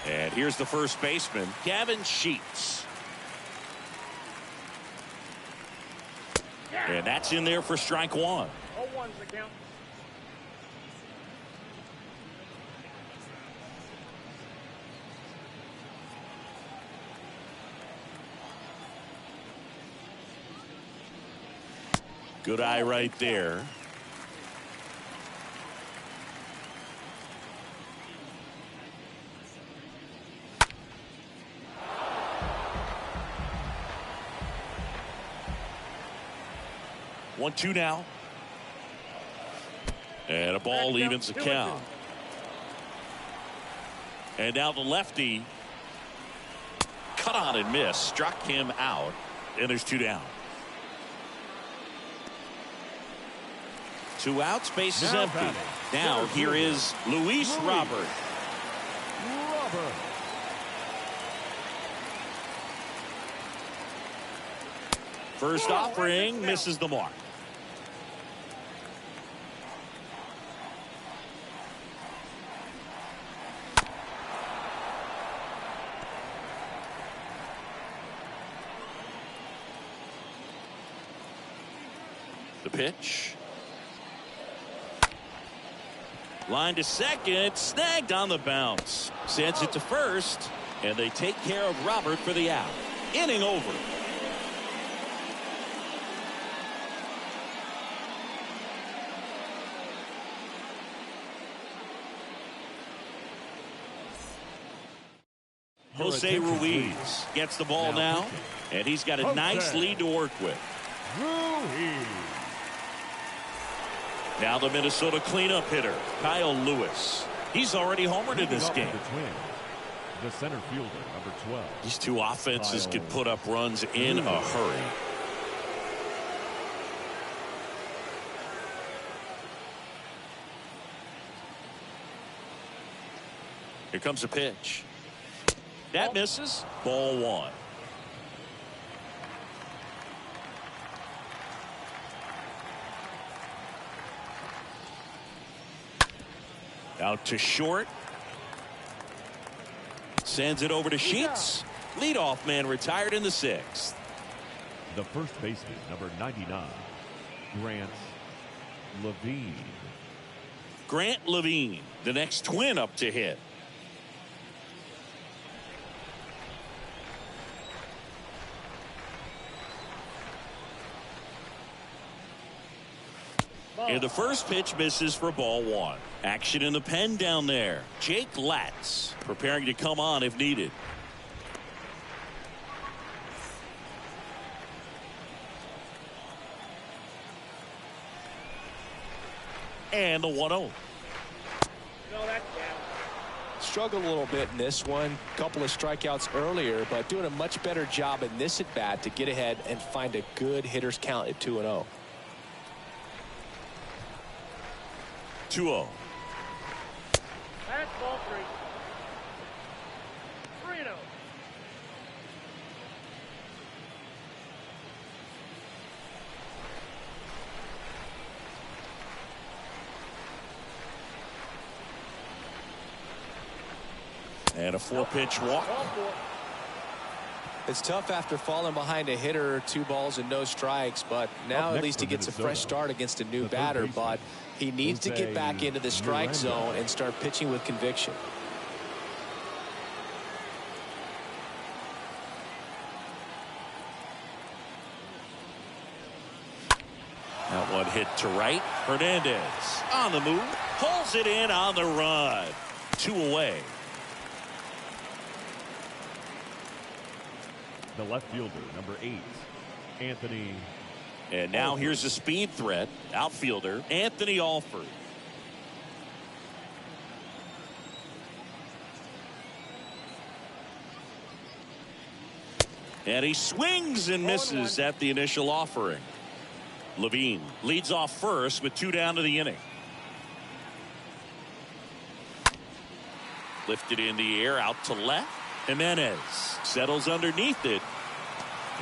And here's the first baseman, Gavin Sheets. And that's in there for strike one. 0-1's the count. Good eye right there. One, two now. And a ball evens the count. And now the lefty cut on and missed, struck him out, and there's 2 down. 2 outs, base is Now empty. batting. Now here is Luis Robert. Robert. First offering misses the mark. The pitch. Line to second, snagged on the bounce. Sends it to first, and they take care of Robert for the out. Inning over. Jose Ruiz gets the ball now, and he's got a nice lead to work with. Ruiz. Now the Minnesota cleanup hitter, Kyle Lewis. He's already homered in this game. The Twins, the center fielder, number 12. These two offenses can put up runs in a hurry. Here comes a pitch. That misses. Ball 1. Out to short. Sends it over to Sheets. Leadoff man retired in the 6th. The first baseman, number 99, Grant Levine. Grant Levine, the next Twin up to hit. And the first pitch misses for ball 1. Action in the pen down there. Jake Latz preparing to come on if needed. And the 1-0. No, that's down. Struggled a little bit in this one. Couple of strikeouts earlier, but doing a much better job in this at bat to get ahead and find a good hitter's count at 2-0. 2-0. That's ball 3. 3-0. And a 4-pitch walk. Ball 4. It's tough after falling behind a hitter, 2 balls and no strikes, but now Up at next least he for gets a Minnesota, fresh start against a new the third batter, baseman, but he needs to get Jose back into the strike Miranda. zone and start pitching with conviction. That one hit to right. Hernandez on the move. Pulls it in on the run. 2 away. The left fielder, number 8, Anthony. And now here's a speed threat. Outfielder Anthony Alford. And he swings and misses at the initial offering. Levine leads off first with 2 down to the inning. Lifted in the air out to left. Jimenez settles underneath it.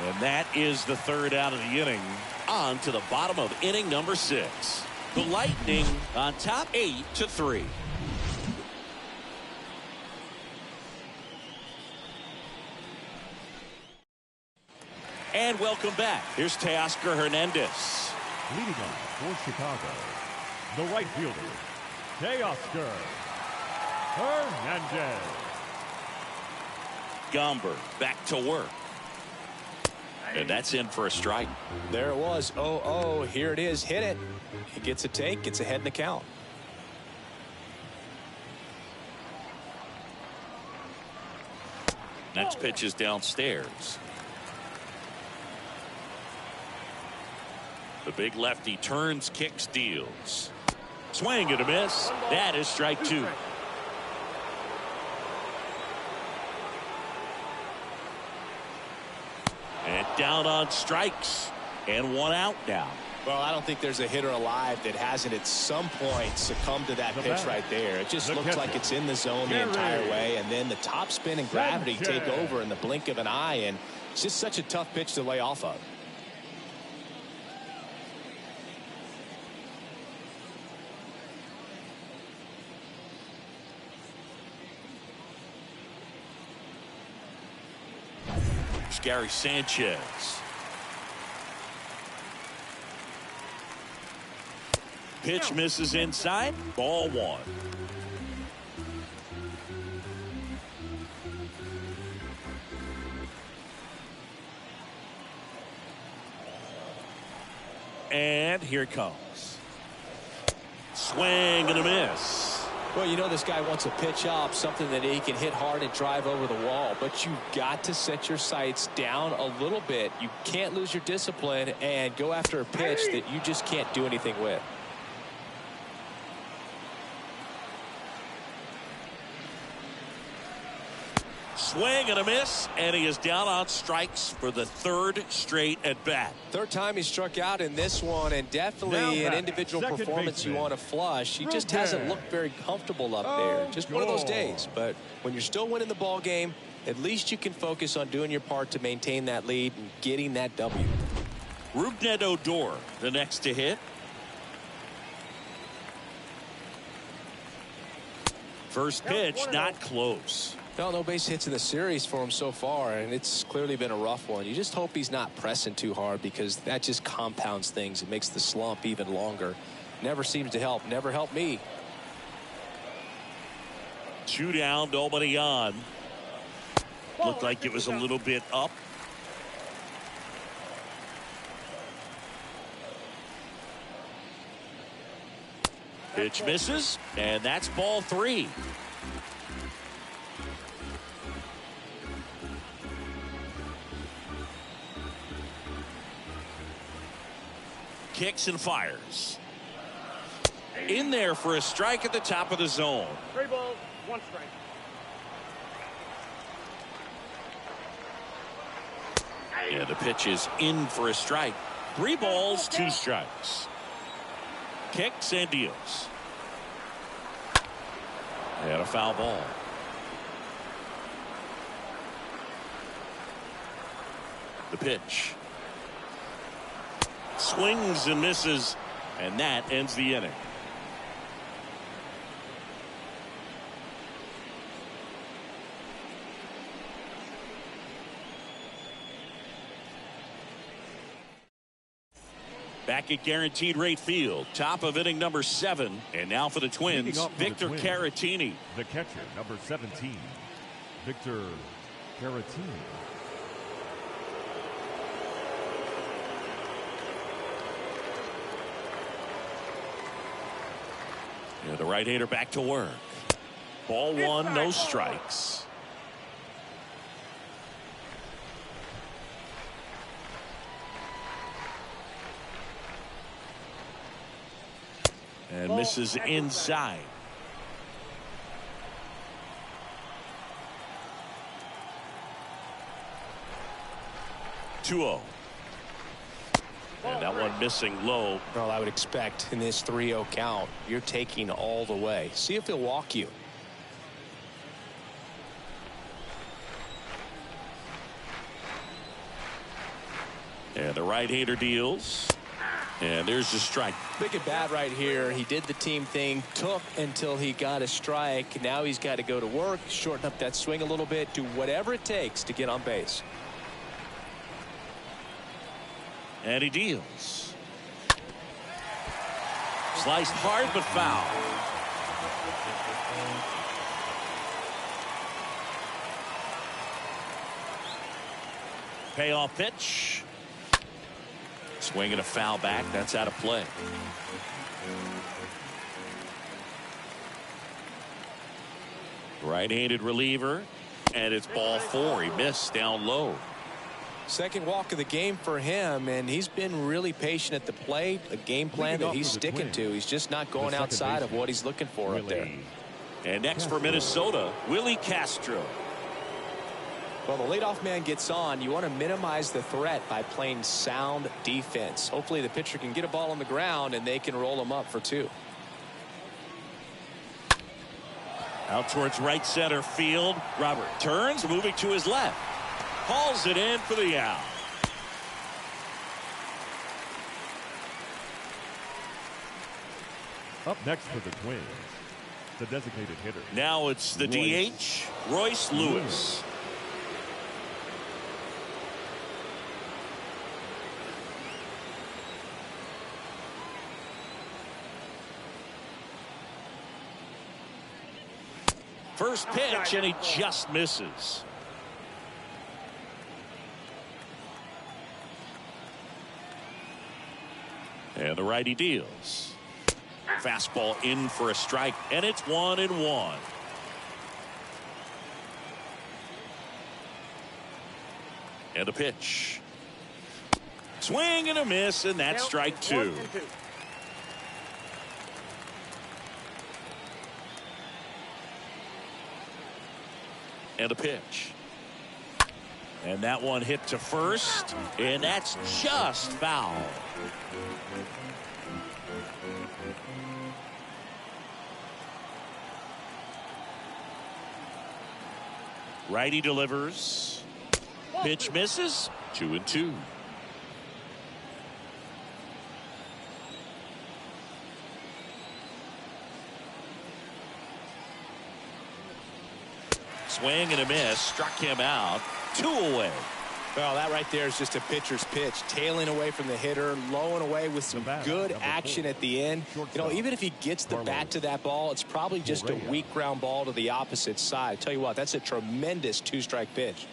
And that is the 3rd out of the inning. On to the bottom of inning number 6. The Lightning on top 8-3. And welcome back. Here's Teoscar Hernandez. Leading off for Chicago, the right fielder, Teoscar Hernandez. Gomber back to work. And that's in for a strike. There it was. 0-0. Here it is. Hit it. He gets a take. Gets ahead in the count. Next pitch is downstairs. The big lefty turns, kicks, deals. Swing and a miss. That is strike 2. And down on strikes. And 1 out now. Well, I don't think there's a hitter alive that hasn't at some point succumbed to that pitch right there. It just looks like it's in the zone the entire way, and then the top spin and gravity take over in the blink of an eye, and it's just such a tough pitch to lay off of. Gary Sanchez. Pitch misses inside. Ball 1. And here it comes. Swing and a miss. Well, you know this guy wants to pitch up, something that he can hit hard and drive over the wall. But you've got to set your sights down a little bit. You can't lose your discipline and go after a pitch that you just can't do anything with. Swing and a miss, and he is down on strikes for the 3rd straight at bat. 3rd time he struck out in this one, and definitely an individual performance you want to flush. He just hasn't looked very comfortable up there. Just one of those days. But when you're still winning the ball game, at least you can focus on doing your part to maintain that lead and getting that W. Rougned Odor, the next to hit. First pitch, not close. Well, no base hits in the series for him so far, and it's clearly been a rough one. You just hope he's not pressing too hard, because that just compounds things. It makes the slump even longer. Never seems to help. Never helped me. 2 down, nobody on. Looked like it was a little bit up. Pitch misses, and that's ball 3. Kicks and fires. In there for a strike at the top of the zone. 3 balls, 1 strike. Yeah, the pitch is in for a strike. 3 balls, 2 strikes. Kicks and deals. And a foul ball. The pitch. Swings and misses, and that ends the inning. Back at Guaranteed Rate Field, top of inning number 7, and now for the Twins, Victor Caratini. The catcher, number 17, Victor Caratini. Yeah, the right-hander back to work. Ball 1, no strikes. And misses inside. 2-0. And that one missing low. Well, I would expect in this 3-0 count, you're taking all the way. See if he'll walk you. And the right-hander deals. And there's the strike. Big at bat right here. He did the team thing, took until he got a strike. Now he's got to go to work, shorten up that swing a little bit, do whatever it takes to get on base. And he deals. Sliced hard but foul. Payoff pitch. Swing and a foul back. That's out of play. Right-handed reliever. And it's ball 4. He missed down low. Second walk of the game for him, and he's been really patient at the plate. A game plan that he's sticking to. He's just not going outside of what he's looking for up there. And next for Minnesota, Willie Castro. Well, the leadoff man gets on. You want to minimize the threat by playing sound defense. Hopefully the pitcher can get a ball on the ground and they can roll him up for 2. Out towards right center field. Robert turns, moving to his left. Hauls it in for the out. Up next for the Twins, the designated hitter. Now it's the DH, Royce Lewis. First pitch, and he just misses. And the righty deals. Fastball in for a strike, and it's 1-1. And a pitch. Swing and a miss, and that's strike 2. And a pitch. And that one hit to first, and that's just foul. Righty delivers. Pitch misses. 2-2. Swing and a miss. Struck him out. 2 away. Well, that right there is just a pitcher's pitch. Tailing away from the hitter, low and away with some good action at the end. You know, even if he gets the bat to that ball, it's probably just a weak ground ball to the opposite side. I tell you what, that's a tremendous 2-strike pitch.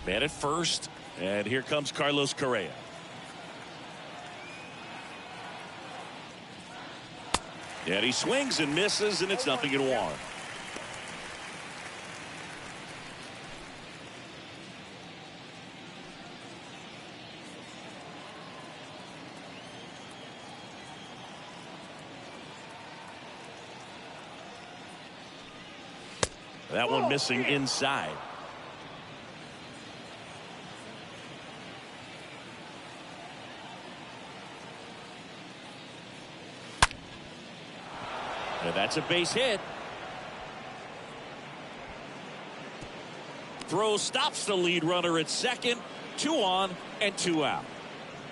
Man at first, and here comes Carlos Correa. And he swings and misses, and it's 0-1. That one missing inside. And that's a base hit. Throw stops the lead runner at second. 2 on and 2 out.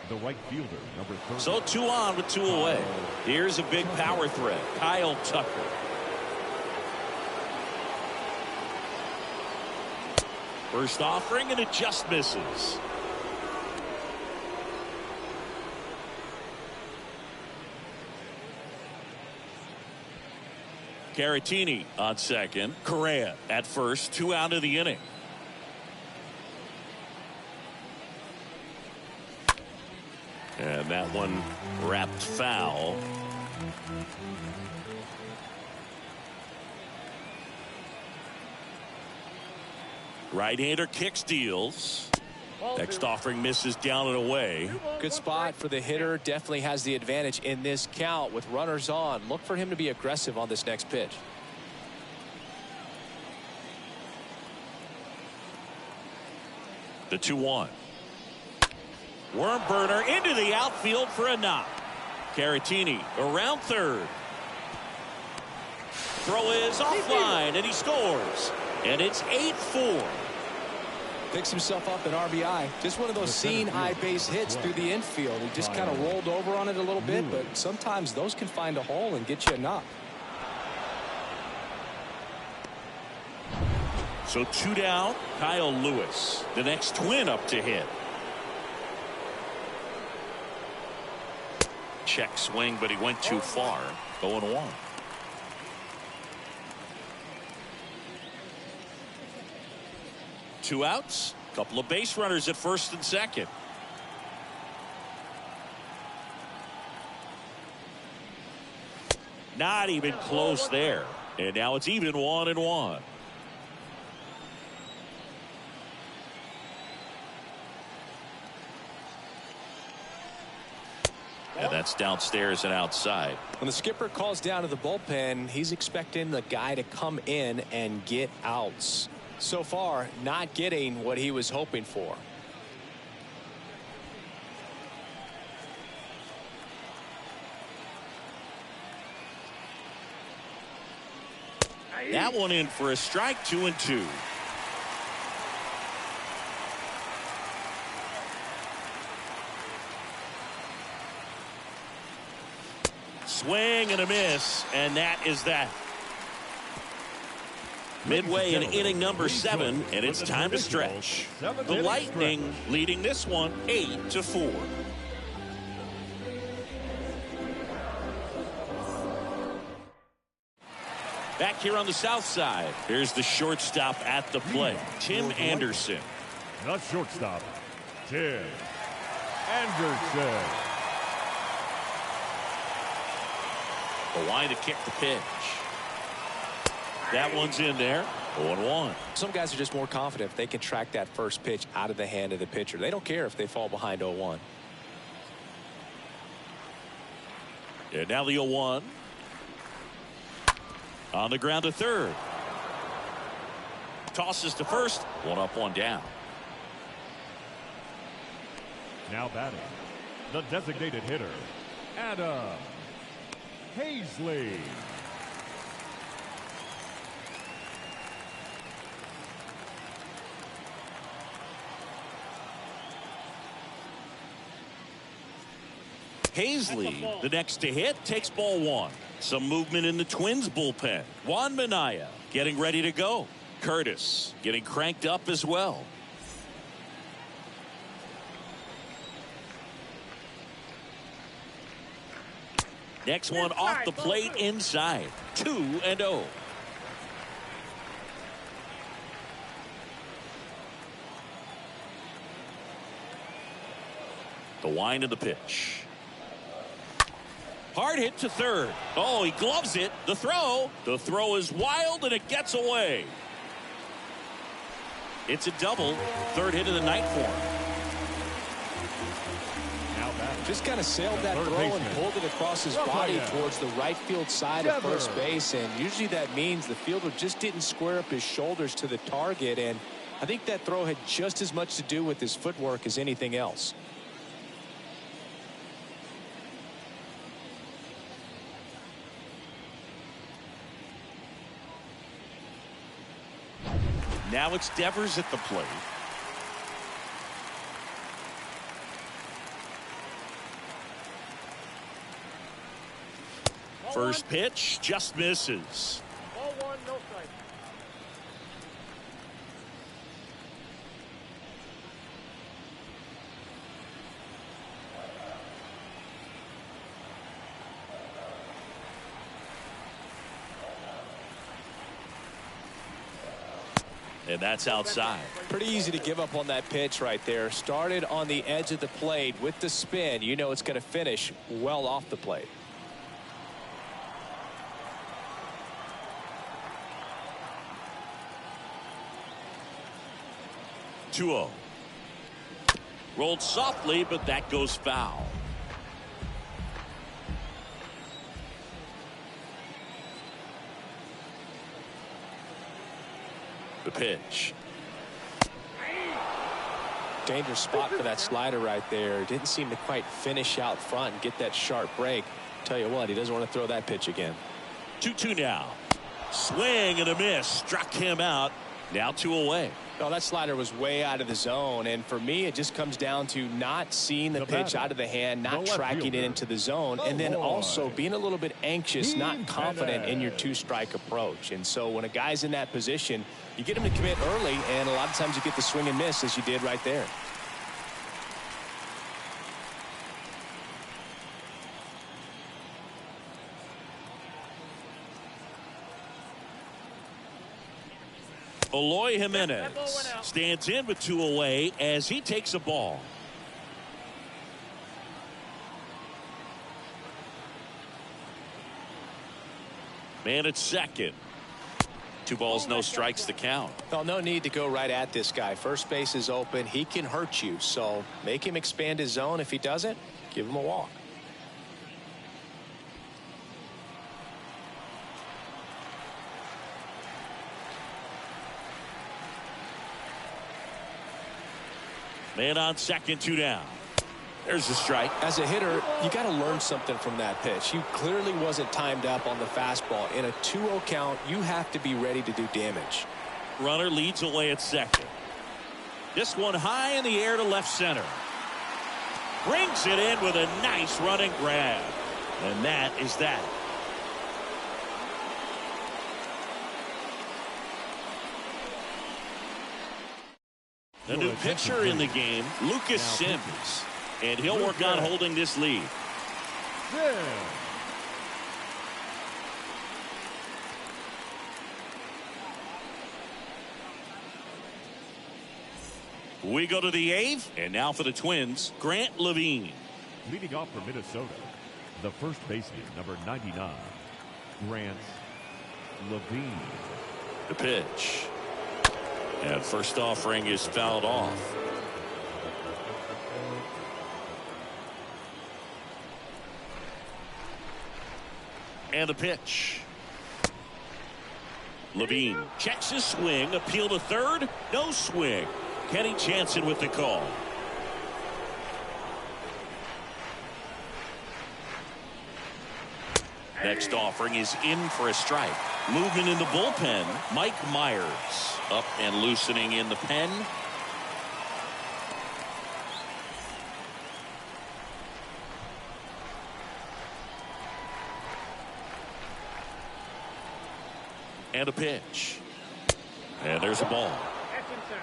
The right fielder, number 30. So 2 on with 2 away. Here's a big power threat. Kyle Tucker. First offering, and it just misses. Caratini on second. Correa at first. 2 out of the inning. And that one wrapped foul. Right-hander kicks, deals. Next offering misses down and away. Good spot for the hitter. Definitely has the advantage in this count with runners on. Look for him to be aggressive on this next pitch. The 2-1. Worm burner into the outfield for a knock. Caratini around third. Throw is offline, and he scores. And it's 8-4. Picks himself up an RBI. Just one of those seeing high base hits through the infield. He just kind of rolled over on it a little bit, but sometimes those can find a hole and get you a knock. So 2 down. Kyle Lewis, the next Twin up to hit. Check swing, but he went too far. 0-1. Two outs. Couple of base runners at first and second. Not even close there. And now it's even 1-1. And that's downstairs and outside. When the skipper calls down to the bullpen, he's expecting the guy to come in and get outs. So far, not getting what he was hoping for. That one in for a strike. 2-2. Swing and a miss, and that is that. Midway in inning number 7, and it's time to stretch. The Lightning leading this one 8-4. Back here on the south side, here's the shortstop at the plate, Tim Anderson. The shortstop, Tim Anderson. The line to kick the pitch. That one's in there. 0-1. Some guys are just more confident if they can track that first pitch out of the hand of the pitcher. They don't care if they fall behind 0-1. And now the 0-1. On the ground to third. Tosses to first. 1 up, 1 down. Now batting, the designated hitter, Adam Hazley. Hazley, the next to hit, takes ball 1. Some movement in the Twins bullpen. Juan Minaya getting ready to go. Curtis getting cranked up as well. Next one off the plate inside. 2-0. The wind of the pitch. Hard hit to third. Oh, he gloves it. The throw. The throw is wild and it gets away. It's a double. Third hit of the night for him. Just kind of sailed that throw and pulled it across his body towards the right field side of first base. And usually that means the fielder just didn't square up his shoulders to the target. And I think that throw had just as much to do with his footwork as anything else. Now it's Devers at the plate. First pitch just misses. Ball 1, no strike. And that's outside. Pretty easy to give up on that pitch right there. Started on the edge of the plate with the spin. You know it's going to finish well off the plate. Rolled softly, but that goes foul. The pitch. Dangerous spot for that slider right there. Didn't seem to quite finish out front and get that sharp break. Tell you what, he doesn't want to throw that pitch again. 2-2 now. Swing and a miss. Struck him out. Now 2 away. Well, that slider was way out of the zone, and for me, it just comes down to not seeing the pitch out of the hand, not tracking it into the zone, and then also being a little bit anxious, not confident in your 2-strike approach. And so when a guy's in that position, you get him to commit early, and a lot of times you get the swing and miss, as you did right there. Eloy Jimenez stands in with 2 away as he takes a ball. Man at second. 2 balls, no strikes to count. Well, no need to go right at this guy. First base is open. He can hurt you. So make him expand his zone. If he doesn't, give him a walk. Man on second, 2 down. There's the strike. As a hitter, you got to learn something from that pitch. You clearly wasn't timed up on the fastball. In a 2-0 count, you have to be ready to do damage. Runner leads away at second. This one high in the air to left center. Brings it in with a nice running grab. And that is that. The new pitcher in the game, Lucas Sims. And he'll work on holding this lead. We go to the 8th, and now for the Twins, Grant Levine. Leading off for Minnesota, the first baseman, number 99, Grant Levine. The pitch. And first offering is fouled off. And the pitch. Levine checks his swing. Appeal to third. No swing. Kenny Jansen with the call. Next offering is in for a strike. Movement in the bullpen. Mike Myers up and loosening in the pen. And a pitch. And there's a ball. That's inside.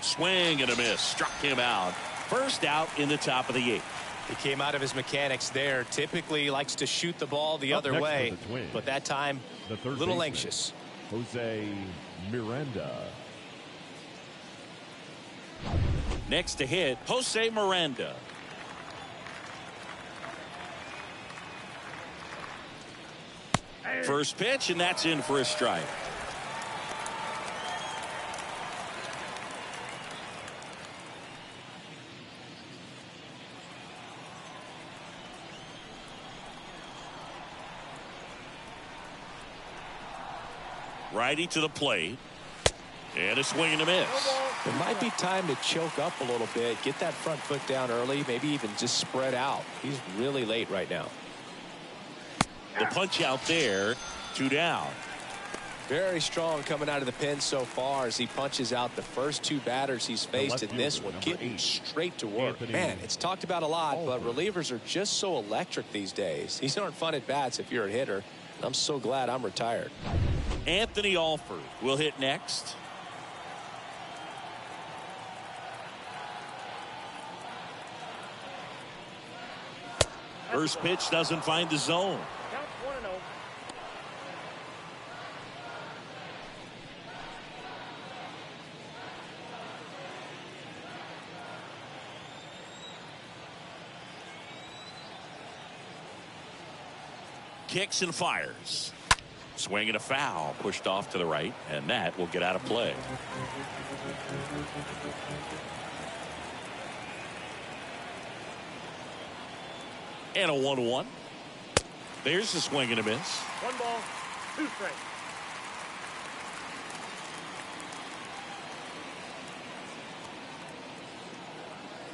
Swing and a miss. Struck him out. First out in the top of the 8th. He came out of his mechanics there. Typically likes to shoot the ball the other way, but that time a little anxious. Jose Miranda. Next to hit, Jose Miranda. First pitch, and that's in for a strike. Righty to the plate. And a swing and a miss. It might be time to choke up a little bit, get that front foot down early, maybe even just spread out. He's really late right now. The punch out there, 2 down. Very strong coming out of the pen so far as he punches out the first 2 batters he's faced in this one, getting straight to work. Man, it's talked about a lot, but relievers are just so electric these days. These aren't fun at bats if you're a hitter. I'm so glad I'm retired. Anthony Alford will hit next. First pitch doesn't find the zone. Counts 1-0. Kicks and fires. Swing and a foul. Pushed off to the right, and that will get out of play. And a 1-1. There's the swing and a miss. 1 ball, 2 strikes.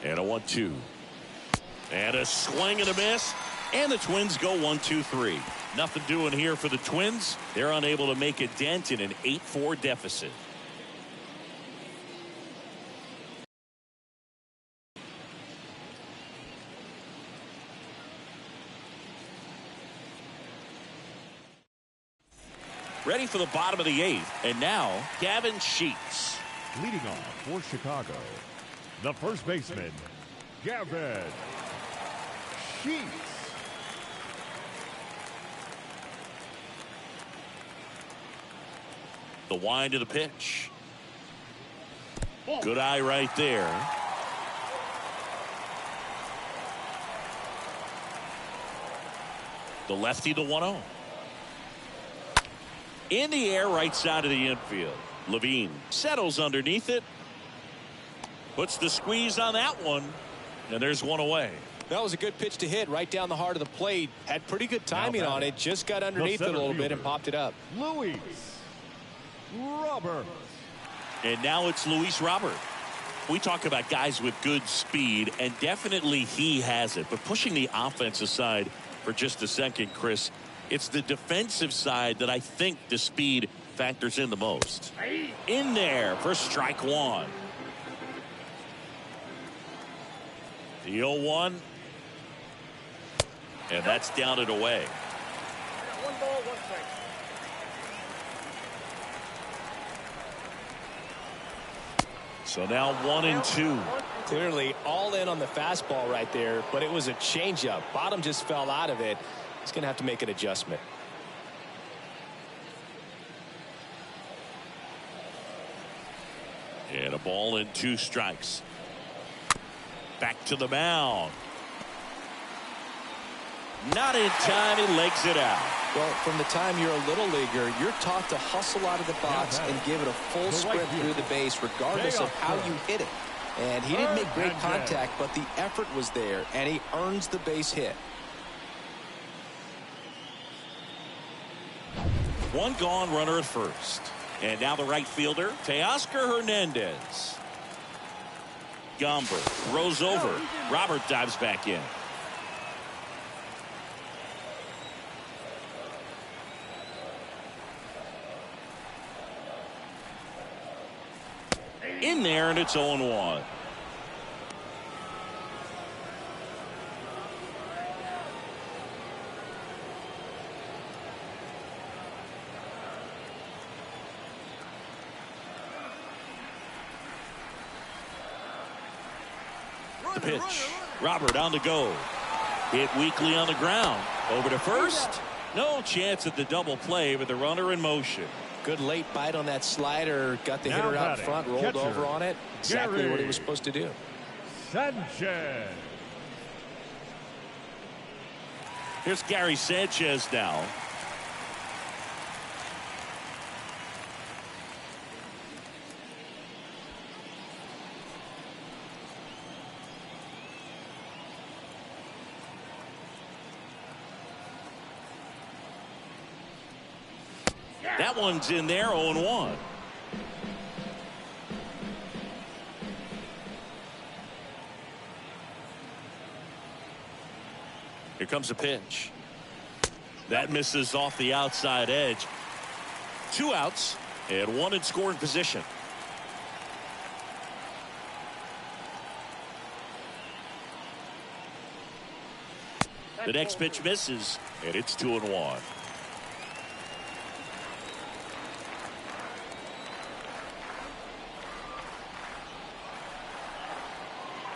And a 1-2. And a swing and a miss. And the Twins go 1-2-3. Nothing doing here for the Twins. They're unable to make a dent in an 8-4 deficit. Ready for the bottom of the 8th. And now, Gavin Sheets. Leading off for Chicago, the first baseman, Gavin Sheets. The wind of the pitch. Good eye right there. The lefty, the 1-0. In the air, right side of the infield. Levine settles underneath it. Puts the squeeze on that one. And there's one away. That was a good pitch to hit right down the heart of the plate. Had pretty good timing on it. Just got underneath it a little bit and popped it up. Luis Robert. And now it's Luis Robert. We talk about guys with good speed, and definitely he has it. But pushing the offense aside for just a second, Chris, it's the defensive side that I think the speed factors in the most. In there for strike 1. The 0-1. And that's down and away. 1 ball, 1 strike. So now 1-2. Clearly all in on the fastball right there, but it was a changeup. Bottom just fell out of it. He's going to have to make an adjustment. And a ball and 2 strikes. Back to the mound. Not in time. He legs it out. Well, from the time you're a little leaguer, you're taught to hustle out of the box and give it a full sprint through the base, regardless of how you hit it. And he didn't make great contact, but the effort was there, and he earns the base hit. 1 gone, runner at first. And now the right fielder, Teoscar Hernandez. Gomber throws over. Robert dives back in. In there, and it's 0-1. The pitch. Robert on the go. Hit weakly on the ground. Over to first. No chance at the double play, but the runner in motion. Good late bite on that slider. Got the hitter out in front, rolled over on it. Exactly what he was supposed to do. Sanchez. Here's Gary Sanchez now. That one's in there, 0-1. Here comes a pitch. That misses off the outside edge. 2 outs and 1 in scoring position. The next pitch misses, and it's 2-1.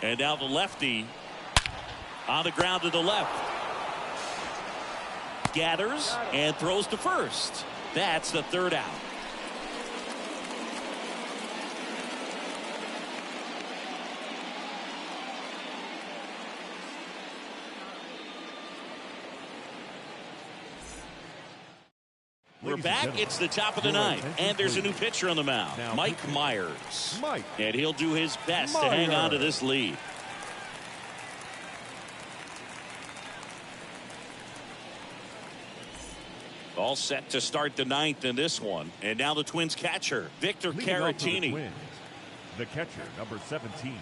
And now the lefty on the ground to the left. Gathers and throws to first. That's the 3rd out. We're back. It's the top of the 9th, and there's a new pitcher on the mound, Mike Myers. And he'll do his best to hang on to this lead. All set to start the ninth in this one. And now the Twins catcher, Victor Leading off for the Caratini. Twins, the catcher, number 17,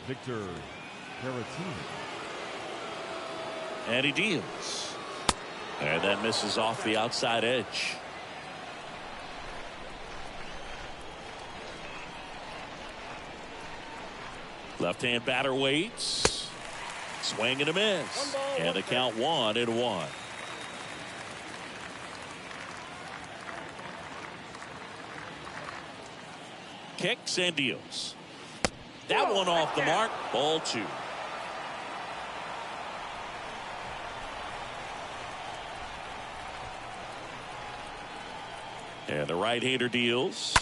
Victor Caratini. And he deals. And that misses off the outside edge. Left-hand batter waits. Swing and a miss. And the count 1-1. Kicks and deals. That one off the mark. Ball 2. And the right-hander deals.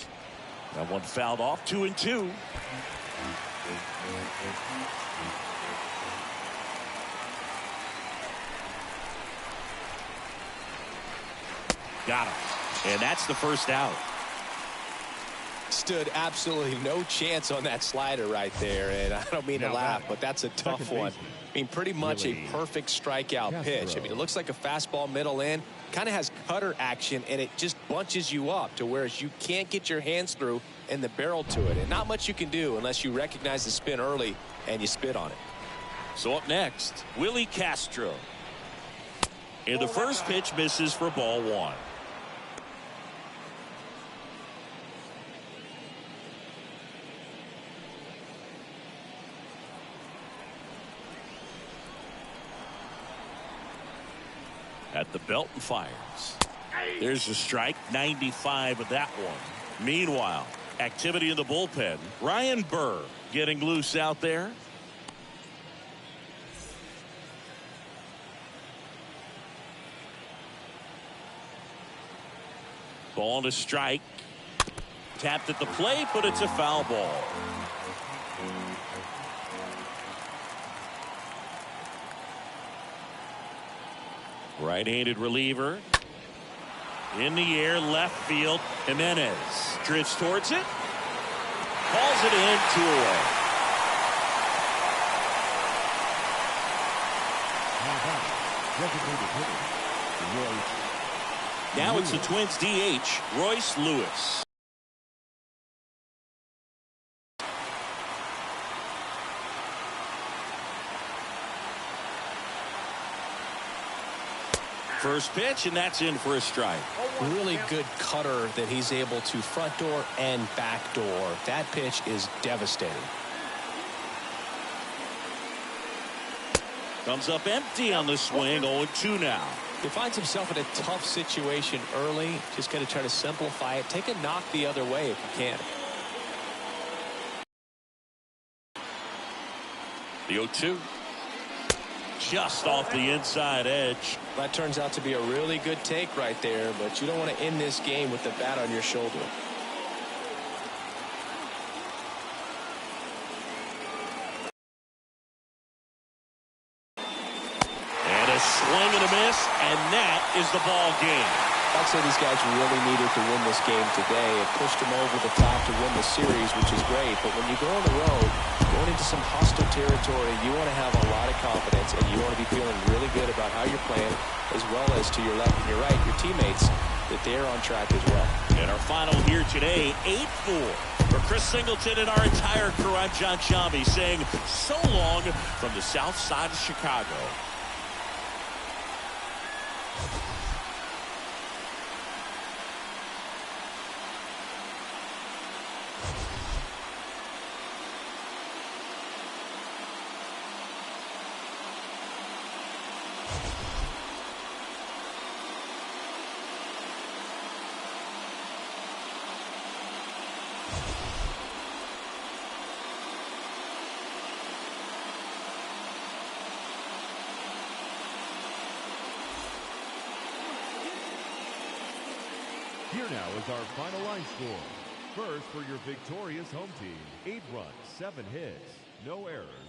That one fouled off. 2-2. Got him. And that's the first out. Stood absolutely no chance on that slider right there, and I don't mean to laugh, but that's a tough one. I mean, pretty much a perfect strikeout pitch. I mean, it looks like a fastball middle in, kind of has cutter action, and it just bunches you up to where you can't get your hands through and the barrel to it, and not much you can do unless you recognize the spin early and you spit on it. So up next, Willie Castro. And the first pitch misses for ball 1. At the belt and fires. There's a strike. 95 of that one. Meanwhile, activity in the bullpen. Ryan Burr getting loose out there. Ball to strike. Tapped at the plate, but it's a foul ball. Right-handed reliever. In the air, left field. Jimenez drifts towards it. Calls it in, 2 away. Now it's the Twins DH, Royce Lewis. First pitch, and that's in for a strike. Really good cutter that he's able to front door and back door. That pitch is devastating. Comes up empty on the swing. 0-2 now. He finds himself in a tough situation early. Just got to try to simplify it. Take a knock the other way if you can. The 0-2. Just off the inside edge. That turns out to be a really good take right there, but you don't want to end this game with the bat on your shoulder. And a swing and a miss, and that is the ball game. I'd say these guys really needed to win this game today. It pushed them over the top to win the series, which is great. But when you go on the road, going into some hostile territory, you want to have a lot of confidence, and you want to be feeling really good about how you're playing, as well as to your left and your right, your teammates, that they're on track as well. And our final here today, 8-4. For Chris Singleton and our entire crew, I'm John Shambi saying so long from the south side of Chicago. Here now is our final line score. First, for your victorious home team, 8 runs, 7 hits, no errors,